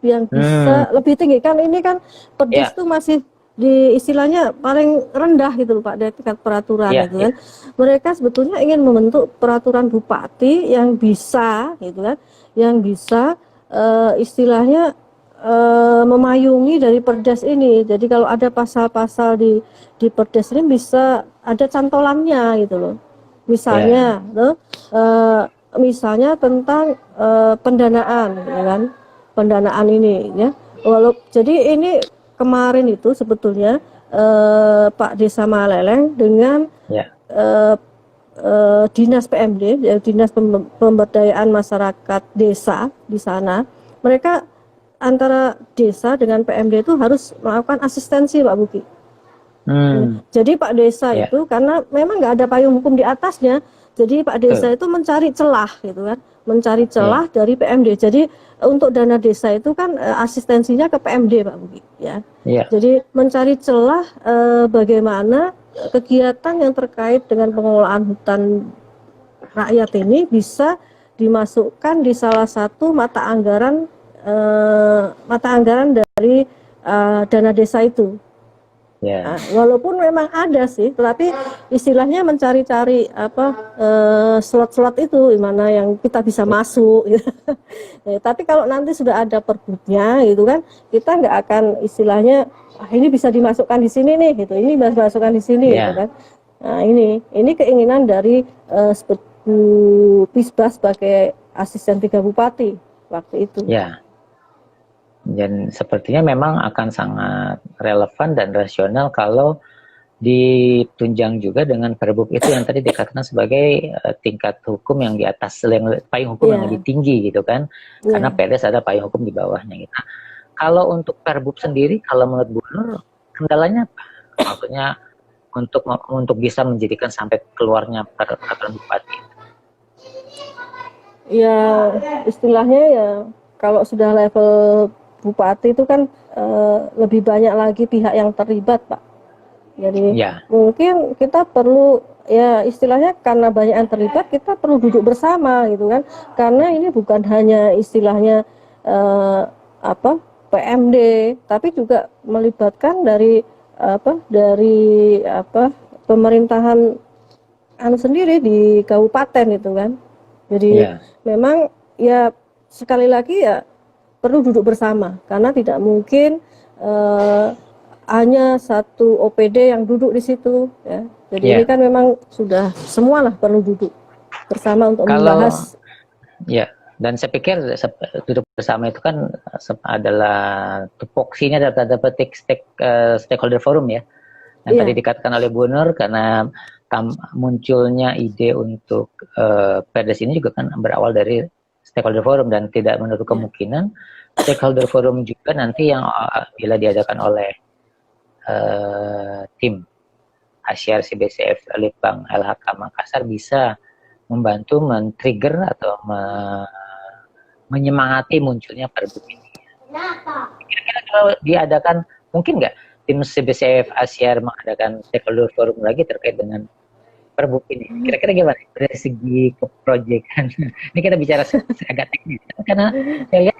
yang bisa lebih tinggi, kan ini kan Perdes itu masih di istilahnya paling rendah gitu loh, Pak, dari tingkat peraturan gitu kan. Mereka sebetulnya ingin membentuk peraturan bupati yang bisa gitu kan, yang bisa istilahnya memayungi dari Perdes ini. Jadi kalau ada pasal-pasal di Perdes ini bisa ada cantolannya gitu loh. Misalnya misalnya tentang pendanaan, ya kan? Pendanaan ini ya. Jadi ini kemarin itu sebetulnya Pak Desa Maleleng dengan Dinas PMD, Dinas Pemberdayaan Masyarakat Desa di sana, mereka antara desa dengan PMD itu harus melakukan asistensi, Pak Buki. Jadi Pak Desa itu karena memang nggak ada payung hukum di atasnya, jadi Pak Desa itu mencari celah gitu kan, mencari celah dari PMD. Jadi untuk dana desa itu kan asistensinya ke PMD, Pak Buki, ya. Jadi mencari celah bagaimana kegiatan yang terkait dengan pengelolaan hutan rakyat ini bisa dimasukkan di salah satu mata anggaran dari dana desa itu. Nah, walaupun memang ada sih, tetapi istilahnya mencari-cari slot-slot itu di mana yang kita bisa masuk. Gitu. Tapi kalau nanti sudah ada perbubnya, gitu kan, kita nggak akan istilahnya ini bisa dimasukkan di sini nih, gitu. Ini bisa dimasukkan di sini, gitu kan. Nah, ini keinginan dari Pisbas sebagai asisten 3 bupati waktu itu. Dan sepertinya memang akan sangat relevan dan rasional kalau ditunjang juga dengan Perbup itu yang tadi dikatakan sebagai tingkat hukum yang di atas, yang payung hukum yang lebih tinggi gitu kan, karena Perdes ada payung hukum di bawahnya gitu. Nah, kalau untuk Perbup sendiri, kalau menurut Bu Nur, kendalanya apa? Maksudnya untuk bisa menjadikan sampai keluarnya peraturan bupati. Ya istilahnya ya kalau sudah level bupati itu kan lebih banyak lagi pihak yang terlibat, Pak. Jadi mungkin kita perlu ya istilahnya karena banyak yang terlibat kita perlu duduk bersama gitu kan, karena ini bukan hanya istilahnya PMD tapi juga melibatkan dari pemerintahan sendiri di kabupaten itu kan. Jadi memang ya sekali lagi ya perlu duduk bersama karena tidak mungkin hanya satu OPD yang duduk di situ ya. Jadi ini kan memang sudah semualah perlu duduk bersama untuk membahas. Ya, dan saya pikir duduk bersama itu kan adalah tupoksinya adalah petik stakeholder forum ya. Yang tadi dikatakan oleh Bu Nur, karena munculnya ide untuk Perdes ini juga kan berawal dari stakeholder forum, dan tidak menutup kemungkinan stakeholder forum juga nanti yang bila diadakan oleh tim Asyar CBCF Litbang LHK Makassar bisa membantu men-trigger atau menyemangati munculnya Perbup ini. Kira-kira kalau diadakan, mungkin nggak tim CBCF Asyar mengadakan stakeholder forum lagi terkait dengan Perbup ini? Kira-kira gimana dari segi keproyekan? Ini kita bicara agak teknis, karena saya lihat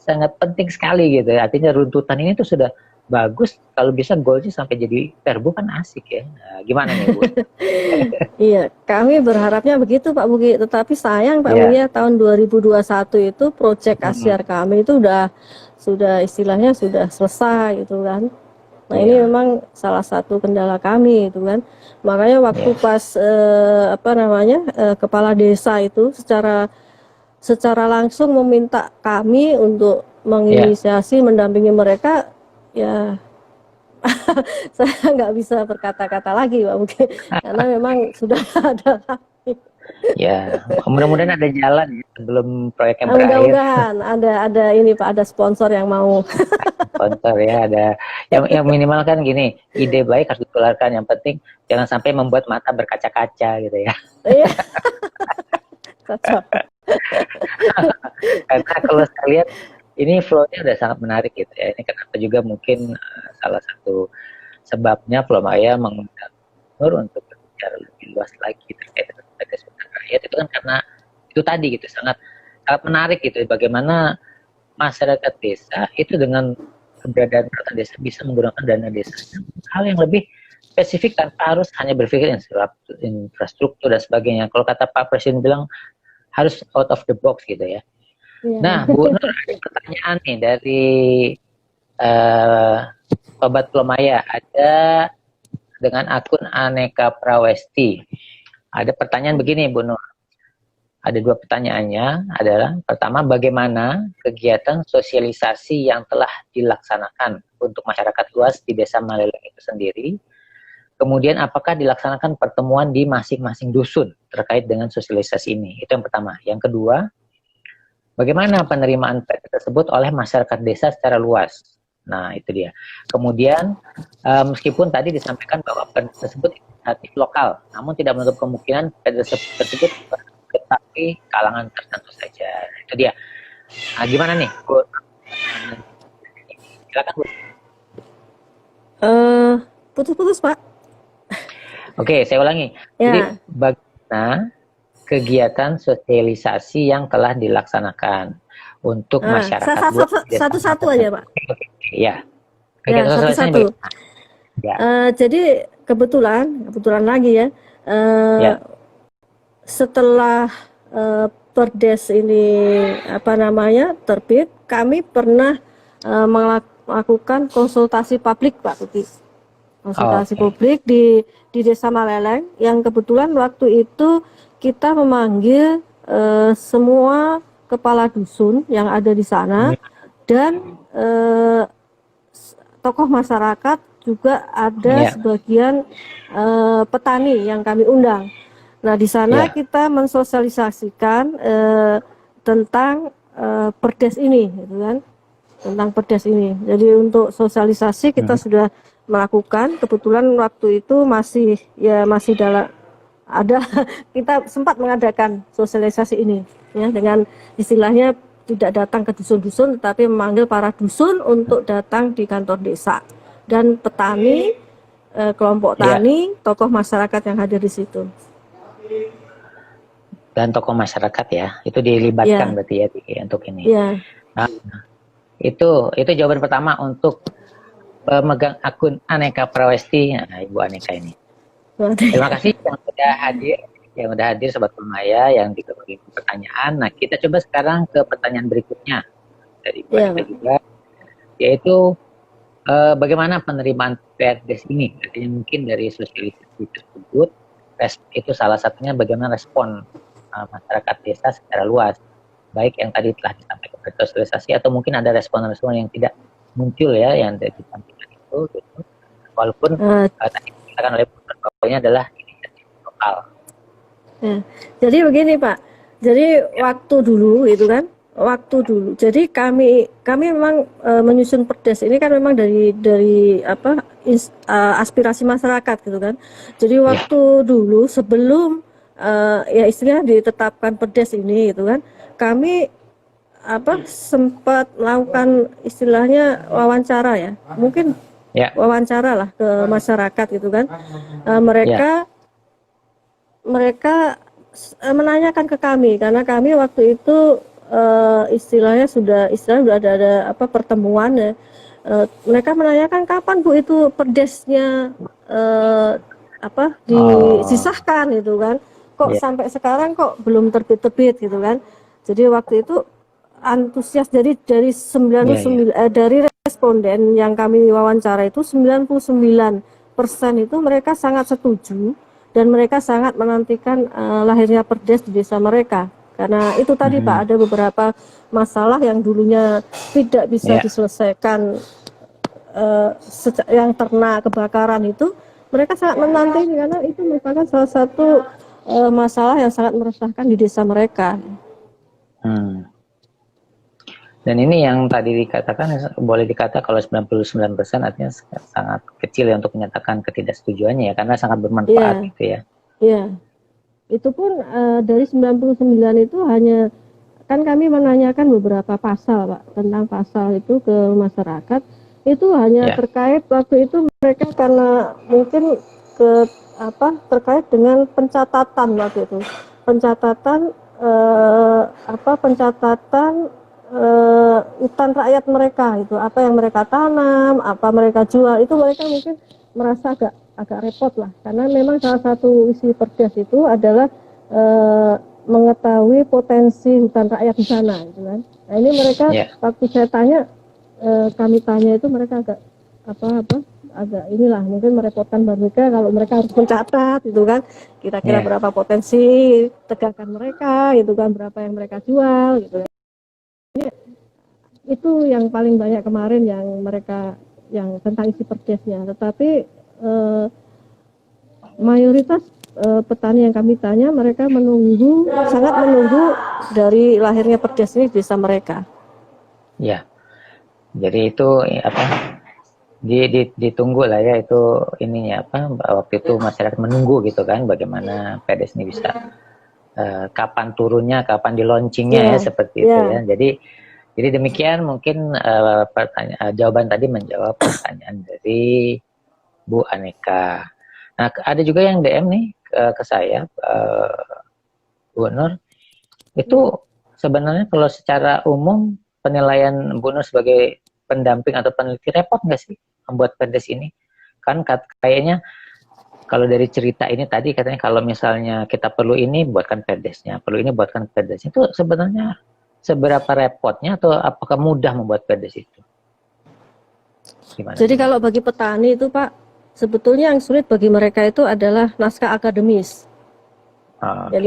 sangat penting sekali gitu. Artinya runtutan ini tuh sudah bagus, kalau bisa goalnya sampai jadi Perbup kan asik ya. Nah, gimana nih Bu? Iya, kami berharapnya begitu Pak Buki. Tetapi sayang Pak Buki ya, tahun 2021 itu proyek Asyar kami itu sudah istilahnya sudah selesai gitu kan. Nah ini memang salah satu kendala kami itu kan. Makanya waktu pas kepala desa itu secara langsung meminta kami untuk menginisiasi mendampingi mereka, ya saya nggak bisa berkata-kata lagi Pak Buki karena memang sudah ada kami. Ya, mudah-mudahan ada jalan ya, sebelum proyeknya berakhir. Mudah-mudahan ada ini Pak, ada sponsor yang mau. Sponsor ya, ada yang minimal kan gini, ide baik harus ditularkan, yang penting jangan sampai membuat mata berkaca-kaca gitu ya. Iya. Cocok. Karena kalau saya lihat ini flow-nya udah sangat menarik gitu ya. Ini kenapa juga mungkin salah satu sebabnya Flomaya mengundang Nur untuk berbicara lebih luas lagi terkait dengan Perdes Hutan Rakyat, itu kan karena itu tadi gitu, sangat menarik gitu bagaimana masyarakat desa itu dengan keberadaan perangkat desa bisa menggunakan dana desa hal yang lebih spesifik tanpa harus hanya berpikir infrastruktur dan sebagainya. Kalau kata Pak Presiden bilang harus out of the box gitu ya. Nah, Bu Nur, ada pertanyaan nih dari Sobat Flomaya, ada dengan akun Aneka Prawesti. Ada pertanyaan begini Bu Nur. Ada dua pertanyaannya, adalah pertama, bagaimana kegiatan sosialisasi yang telah dilaksanakan untuk masyarakat luas di Desa Maleleng itu sendiri? Kemudian apakah dilaksanakan pertemuan di masing-masing dusun terkait dengan sosialisasi ini? Itu yang pertama. Yang kedua, bagaimana penerimaan Perdes tersebut oleh masyarakat desa secara luas? Nah, itu dia. Kemudian, meskipun tadi disampaikan bahwa Perdes tersebut inisiatif lokal, namun tidak menutup kemungkinan Perdes tersebut tetapi kalangan tertentu saja. Itu dia. Nah, gimana nih, Bu? Silakan, Bu. Putus-putus, Pak. Oke, saya ulangi. Jadi, bagaimana kegiatan sosialisasi yang telah dilaksanakan untuk masyarakat satu-satu aja, Pak. Ya. Satu-satu. Jadi kebetulan lagi ya. Setelah Perdes ini terbit, kami pernah melakukan konsultasi publik, Pak Tuti. Konsultasi publik di Desa Maleleng, yang kebetulan waktu itu kita memanggil semua kepala dusun yang ada di sana dan tokoh masyarakat juga ada Ya, sebagian petani yang kami undang. Nah, di sana ya, kita mensosialisasikan tentang perdes ini, gitu kan, tentang perdes ini. Jadi untuk sosialisasi kita mhm, sudah melakukan. Kebetulan waktu itu masih dalam ada kita sempat mengadakan sosialisasi ini, ya, dengan istilahnya tidak datang ke dusun-dusun, tetapi memanggil para dusun untuk datang di kantor desa dan petani, kelompok ya. tani, tokoh masyarakat yang hadir di situ. Dan tokoh masyarakat ya, itu dilibatkan Ya, berarti ya untuk ini. ya. Nah, itu jawaban pertama untuk pemegang akun Aneka Prawesti, nah, Ibu Aneka ini. Terima kasih yang sudah hadir Sobat Permaya yang diberi pertanyaan. Nah, kita coba sekarang ke pertanyaan berikutnya dari Ibu Ya, Aneka Pak. juga, yaitu bagaimana penerimaan PRDes ini? Artinya mungkin dari sosialisasi tersebut, itu salah satunya bagaimana respon masyarakat desa secara luas, baik yang tadi telah disampaikan pada sosialisasi atau mungkin ada respon-respon yang tidak muncul ya, yang tidak disampaikan itu, gitu. Walaupun Eh, tadi dikatakan oleh bapaknya adalah inisiatif lokal. ya. Jadi begini, Pak. Jadi Ya, waktu dulu itu kan, waktu dulu. Jadi kami memang menyusun perdes ini kan memang dari apa aspirasi masyarakat gitu kan. Jadi ya, waktu dulu sebelum ya istilahnya ditetapkan perdes ini gitu kan, kami apa sempat melakukan istilahnya wawancara ya. Mungkin ya, wawancara lah ke masyarakat gitu kan. ya, Mereka mereka menanyakan ke kami karena kami waktu itu istilahnya sudah ada apa pertemuan ya. Mereka menanyakan kapan Bu itu perdesnya apa oh, disisahkan gitu kan, kok ya, sampai sekarang kok belum terbit-terbit gitu kan. Jadi waktu itu antusias dari ya, ya, 99 dari responden yang kami wawancara itu 99% itu mereka sangat setuju dan mereka sangat menantikan lahirnya perdes di desa mereka. Karena itu tadi Pak, mhm, ada beberapa masalah yang dulunya tidak bisa ya, diselesaikan, yang ternak kebakaran itu, mereka sangat menanti karena itu merupakan salah satu masalah yang sangat meresahkan di desa mereka. hmm. Dan ini yang tadi dikatakan, boleh dikata kalau 99% artinya sangat kecil ya untuk menyatakan ketidaksetujuannya ya, karena sangat bermanfaat Iya, gitu ya. iya. Itu pun dari 99 itu hanya kan kami menanyakan beberapa pasal Pak, tentang pasal itu ke masyarakat. Itu hanya Ya, terkait waktu itu mereka karena mungkin ke apa terkait dengan pencatatan waktu itu. Pencatatan pencatatan hutan rakyat mereka itu, apa yang mereka tanam, apa mereka jual, itu mereka mungkin merasa agak repot lah, karena memang salah satu isi perdes itu adalah mengetahui potensi hutan rakyat di sana, gitu kan. Nah ini mereka ya, waktu saya tanya, kami tanya itu mereka agak agak inilah mungkin merepotkan mereka kalau mereka harus mencatat itu kan, kira-kira ya, berapa potensi tegakan mereka, itu kan berapa yang mereka jual, gitu. Itu yang paling banyak kemarin yang mereka yang tentang isi perdesnya, tetapi mayoritas petani yang kami tanya mereka sangat menunggu dari lahirnya perdes ini di desa mereka. ya. Jadi itu apa? Ditunggu lah ya itu ininya apa? Waktu itu masyarakat menunggu gitu kan, bagaimana PDS ini bisa kapan turunnya, kapan di launchingnya ya Ya, seperti itu ya. ya, Jadi demikian mungkin jawaban tadi menjawab pertanyaan dari Bu Aneka. Nah, ada juga yang DM nih ke saya, Bu Nur. Itu sebenarnya kalau secara umum penilaian Bu Nur sebagai pendamping atau peneliti repot nggak sih membuat perdes ini? Kan kayaknya kalau dari cerita ini tadi katanya kalau misalnya kita perlu ini buatkan perdesnya, perlu ini buatkan perdesnya, itu sebenarnya seberapa repotnya atau apakah mudah membuat perdes itu? Gimana jadi Bu Nur? kalau bagi petani itu Pak, sebetulnya yang sulit bagi mereka itu adalah naskah akademis. Oh, oke.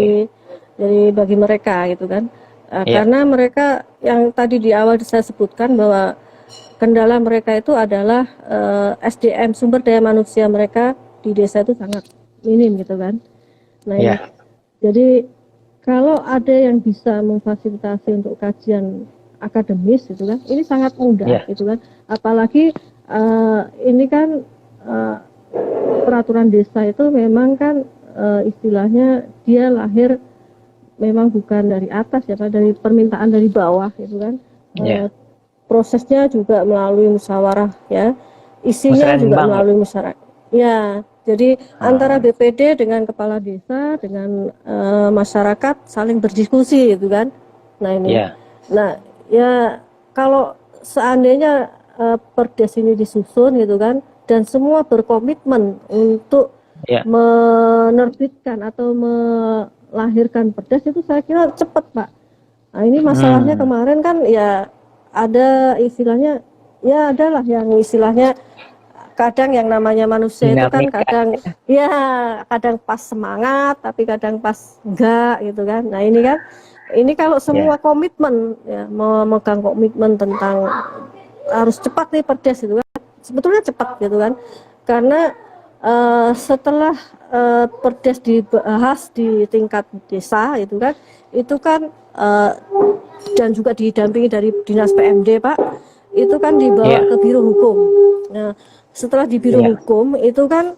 Jadi bagi mereka gitu kan. Ya, Karena mereka yang tadi di awal saya sebutkan bahwa kendala mereka itu adalah SDM, sumber daya manusia mereka di desa itu sangat minim gitu kan. Nah ini, Ya, jadi kalau ada yang bisa memfasilitasi untuk kajian akademis gitu kan, ini sangat mudah ya, gitu kan. Apalagi ini kan peraturan desa itu memang kan istilahnya dia lahir memang bukan dari atas ya Pak, dari permintaan dari bawah gitu kan. ya. Prosesnya juga melalui musyawarah ya, isinya juga Musrenbang ya. melalui musyawarah ya. Jadi antara Ah, BPD dengan kepala desa dengan masyarakat saling berdiskusi gitu kan. Nah ini, ya, nah ya kalau seandainya perdes ini disusun gitu kan, dan semua berkomitmen untuk ya. menerbitkan atau melahirkan perdes, itu saya kira cepat Pak. Nah ini masalahnya Hmm, kemarin kan ya ada istilahnya, ya adalah yang istilahnya kadang yang namanya manusia itu kan dinamika. kadang ya kadang pas semangat tapi kadang pas enggak gitu kan. Nah ini kan, ini kalau semua Ya, komitmen ya, memegang komitmen tentang harus cepat nih perdes itu kan, sebetulnya cepat gitu kan, karena setelah perdes dibahas di tingkat desa itu kan dan juga didampingi dari dinas PMD Pak, itu kan dibawa ya, ke biro hukum. Nah setelah di biro ya, hukum itu kan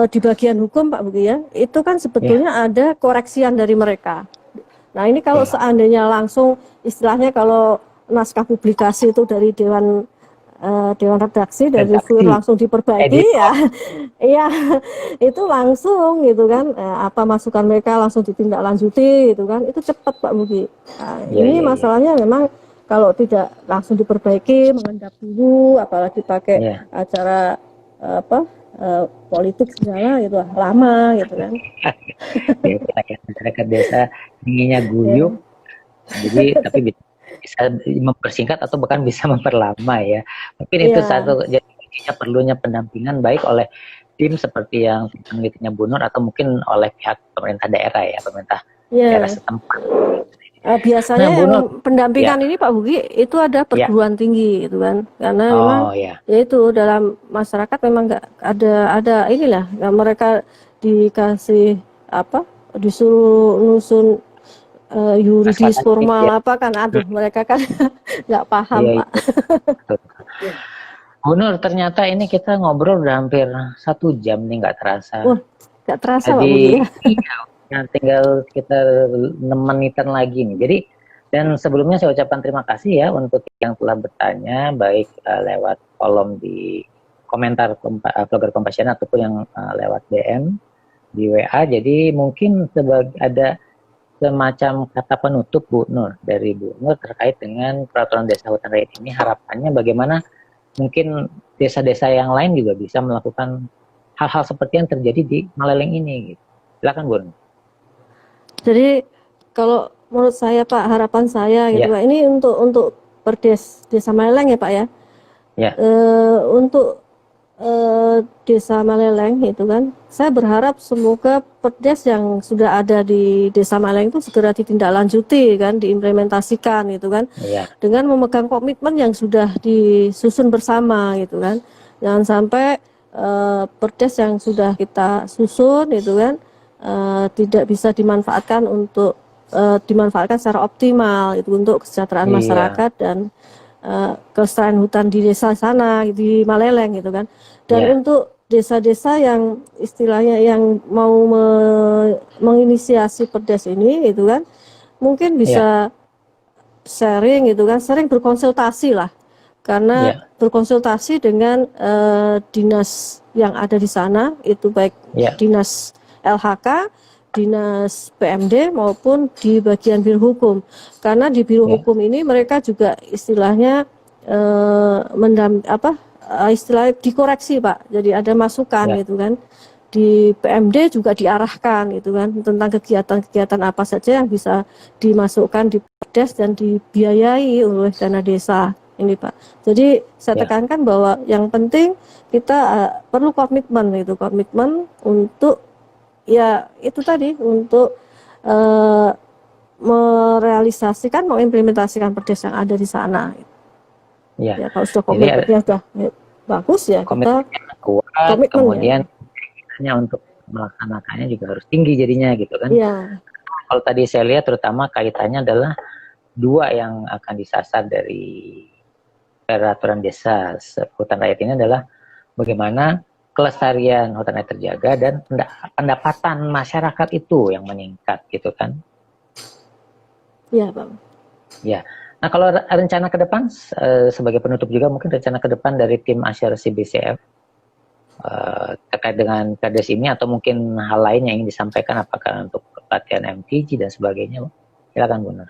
di bagian hukum Pak Buki ya, itu kan ya, sebetulnya ada koreksian dari mereka. Nah ini kalau ya. seandainya langsung istilahnya kalau naskah publikasi itu dari Dewan Redaksi dan reviewer Redaksi, langsung diperbaiki ya, editor. iya itu langsung gitu kan, apa masukan mereka langsung ditindaklanjuti gitu kan, itu cepat Pak Mugi. Nah, Ya, ini ya, ya, masalahnya memang kalau tidak langsung diperbaiki, mengendap dulu, apalagi pakai ya. acara apa politik segala gitu, lama gitu kan. Ya, kita ya, masyarakat desa inginnya Ya, guyup, jadi tapi bisa mempersingkat atau bahkan bisa memperlama ya. Mungkin itu iya, satu jadi kuncinya, perlunya pendampingan baik oleh tim seperti yang penelitinya Bu Nur atau mungkin oleh pihak pemerintah daerah ya, pemerintah daerah iya. setempat. Biasanya Nah, Bu yang Nur, ya, pendampingan ini Pak Bugi itu ada ya, perguruan tinggi gitu kan, karena memang oh ya, yaitu dalam masyarakat memang nggak ada inilah, nggak, mereka dikasih apa, disuruh nusun naskah yuridis akademik ya. formal apa kan, aduh mereka kan nggak paham Iya, Pak. iya, betul. Bu Nur, ternyata ini kita ngobrol udah hampir 1 jam nih, nggak terasa. Wah nggak terasa Pak Jadi Bugi ya. iya, nah, tinggal sekitar 6 menitan lagi nih. Jadi dan sebelumnya saya ucapkan terima kasih ya untuk yang telah bertanya baik lewat kolom di komentar vlogger Kompasiana ataupun yang lewat DM di WA. Jadi mungkin ada semacam kata penutup Bu Nur dari Bu Nur terkait dengan peraturan desa hutan rakyat ini, harapannya bagaimana mungkin desa-desa yang lain juga bisa melakukan hal-hal seperti yang terjadi di Maleleng ini gitu. Silakan Bun. Jadi kalau menurut saya Pak, harapan saya gitu Ya, Pak, ini untuk perdes desa Maleleng ya Pak ya. ya, Untuk desa Maleleng itu kan, saya berharap semoga perdes yang sudah ada di desa Maleleng itu segera ditindaklanjuti kan, diimplementasikan gitu kan, ya, dengan memegang komitmen yang sudah disusun bersama gitu kan. Jangan sampai perdes yang sudah kita susun itu kan tidak bisa dimanfaatkan secara optimal itu untuk kesejahteraan iya, masyarakat dan kelestarian hutan di desa sana di Maleleng gitu kan. Dan ya, untuk desa-desa yang istilahnya yang mau menginisiasi perdes ini gitu kan, mungkin ya, bisa sharing gitu kan, sering berkonsultasi lah, karena ya, berkonsultasi dengan dinas yang ada di sana, itu baik ya, dinas LHK, dinas PMD maupun di bagian biro hukum, karena di biro ya, hukum ini mereka juga istilahnya istilahnya dikoreksi Pak, jadi ada masukan ya, gitu kan. Di PMD juga diarahkan gitu kan tentang kegiatan-kegiatan apa saja yang bisa dimasukkan di Perdes dan dibiayai oleh dana desa ini Pak. Jadi saya ya, tekankan bahwa yang penting kita perlu komitmen untuk ya itu tadi, untuk merealisasikan, mengimplementasikan Perdes yang ada di sana. Ya. Ya kalau sudah Jadi komitmennya sudah bagus ya kita komitmennya kuat, komitmen kemudian hanya untuk melaksanakannya juga harus tinggi jadinya gitu kan. ya. Kalau tadi saya lihat terutama kaitannya adalah dua yang akan disasar dari peraturan desa hutan rakyat ini adalah bagaimana kelestarian hutan rakyat terjaga dan pendapatan masyarakat itu yang meningkat gitu kan. Iya, Bang. Ya. Nah, kalau rencana ke depan sebagai penutup juga mungkin rencana ke depan dari tim Asyar CBCF terkait dengan Perdes ini atau mungkin hal lain yang ingin disampaikan apakah untuk pelatihan MTG dan sebagainya. Silakan Bu Nur.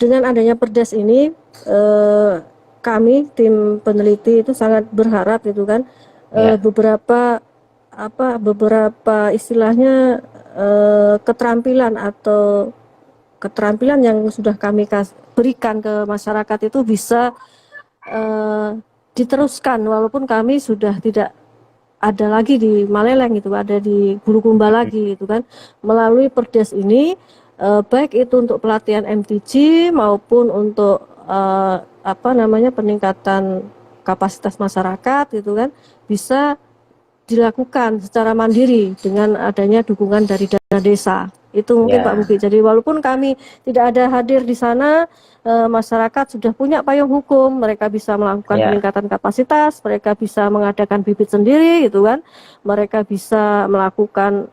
Dengan adanya Perdes ini kami tim peneliti itu sangat berharap itu kan beberapa istilahnya keterampilan yang sudah kami berikan ke masyarakat itu bisa diteruskan walaupun kami sudah tidak ada lagi di Maleleng gitu, ada di Bulukumba lagi gitu kan. Melalui Perdes ini baik itu untuk pelatihan MTG maupun untuk peningkatan kapasitas masyarakat gitu kan bisa dilakukan secara mandiri dengan adanya dukungan dari dana desa. Itu mungkin Pak Mugi. Jadi walaupun kami tidak ada hadir di sana, masyarakat sudah punya payung hukum, mereka bisa melakukan peningkatan kapasitas, mereka bisa mengadakan bibit sendiri gitu kan. Mereka bisa melakukan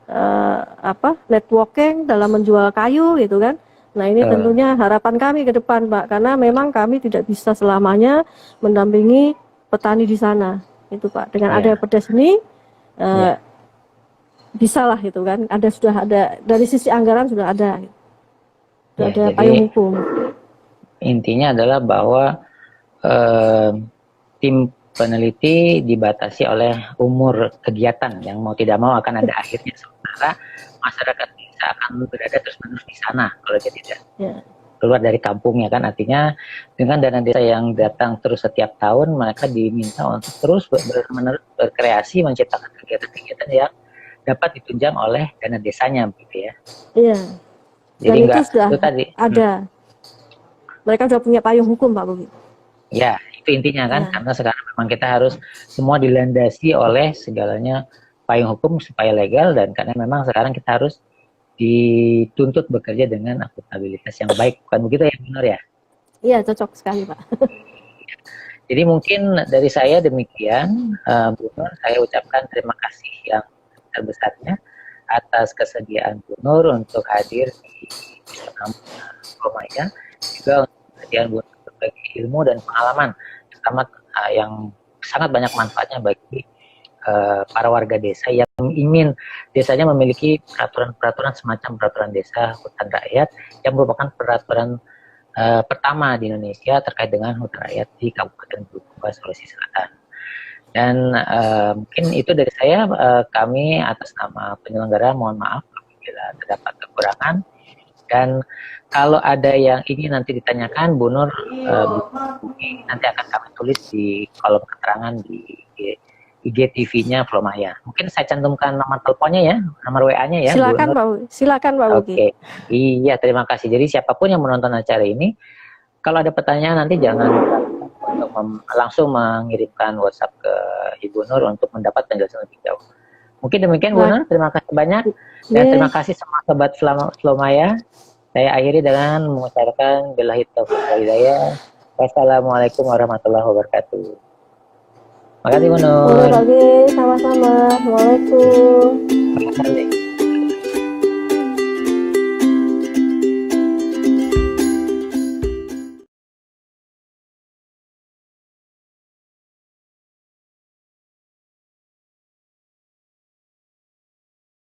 networking dalam menjual kayu gitu kan. Nah, ini tentunya harapan kami ke depan, Pak, karena memang kami tidak bisa selamanya mendampingi petani di sana. Itu Pak, dengan ada Perdes ini bisa lah itu kan, sudah ada dari sisi anggaran sudah ada payung hukum. Intinya adalah bahwa tim peneliti dibatasi oleh umur kegiatan yang mau tidak mau akan ada akhirnya, sementara masyarakat bisa akan berada terus-menerus di sana kalau dia tidak keluar dari kampungnya kan. Artinya dengan dana desa yang datang terus setiap tahun, mereka diminta untuk terus berkreasi menciptakan kegiatan-kegiatan yang dapat ditunjang oleh dana desanya begitu ya. Iya. Jadi dan itu sudah itu tadi ada. Mereka sudah punya payung hukum Pak Bogi. Ya, itu intinya kan, karena sekarang memang kita harus semua dilandasi oleh segalanya payung hukum supaya legal, dan karena memang sekarang kita harus dituntut bekerja dengan akuntabilitas yang baik, bukan begitu ya benar ya? Iya, cocok sekali Pak. Jadi mungkin dari saya demikian, Bu Nur, saya ucapkan terima kasih yang terbesarnya atas kesediaan Bu Nur untuk hadir di Komaya, juga untuk kesediaan Bu Nur berbagi ilmu dan pengalaman, terutama yang sangat banyak manfaatnya bagi para warga desa yang ingin desanya memiliki peraturan-peraturan semacam peraturan desa hutan rakyat yang merupakan peraturan pertama di Indonesia terkait dengan hutan rakyat di Kabupaten Bulukumba, Sulawesi Selatan. Dan mungkin itu dari saya, kami atas nama penyelenggara mohon maaf apabila terdapat kekurangan, dan kalau ada yang ingin nanti ditanyakan Bu Nur, nanti akan kami tulis di kolom keterangan di IGTV-nya Flomaya. Mungkin saya cantumkan nomor teleponnya ya, nomor WA-nya ya. Silakan Pak Bogi. Silakan Pak Bogi. Oke. Iya, terima kasih. Jadi siapapun yang menonton acara ini, kalau ada pertanyaan nanti jangan untuk langsung mengirimkan WhatsApp ke Ibu Nur untuk mendapat penjelasan lebih jauh. Mungkin demikian Bu Nur, terima kasih banyak. Dan terima kasih semua sobat Flomaya. Saya akhiri dengan mengucapkan billahi taufiq wal hidayah. Wassalamualaikum warahmatullahi wabarakatuh. Terima kasih Bu Nur. Sama-sama. Assalamualaikum.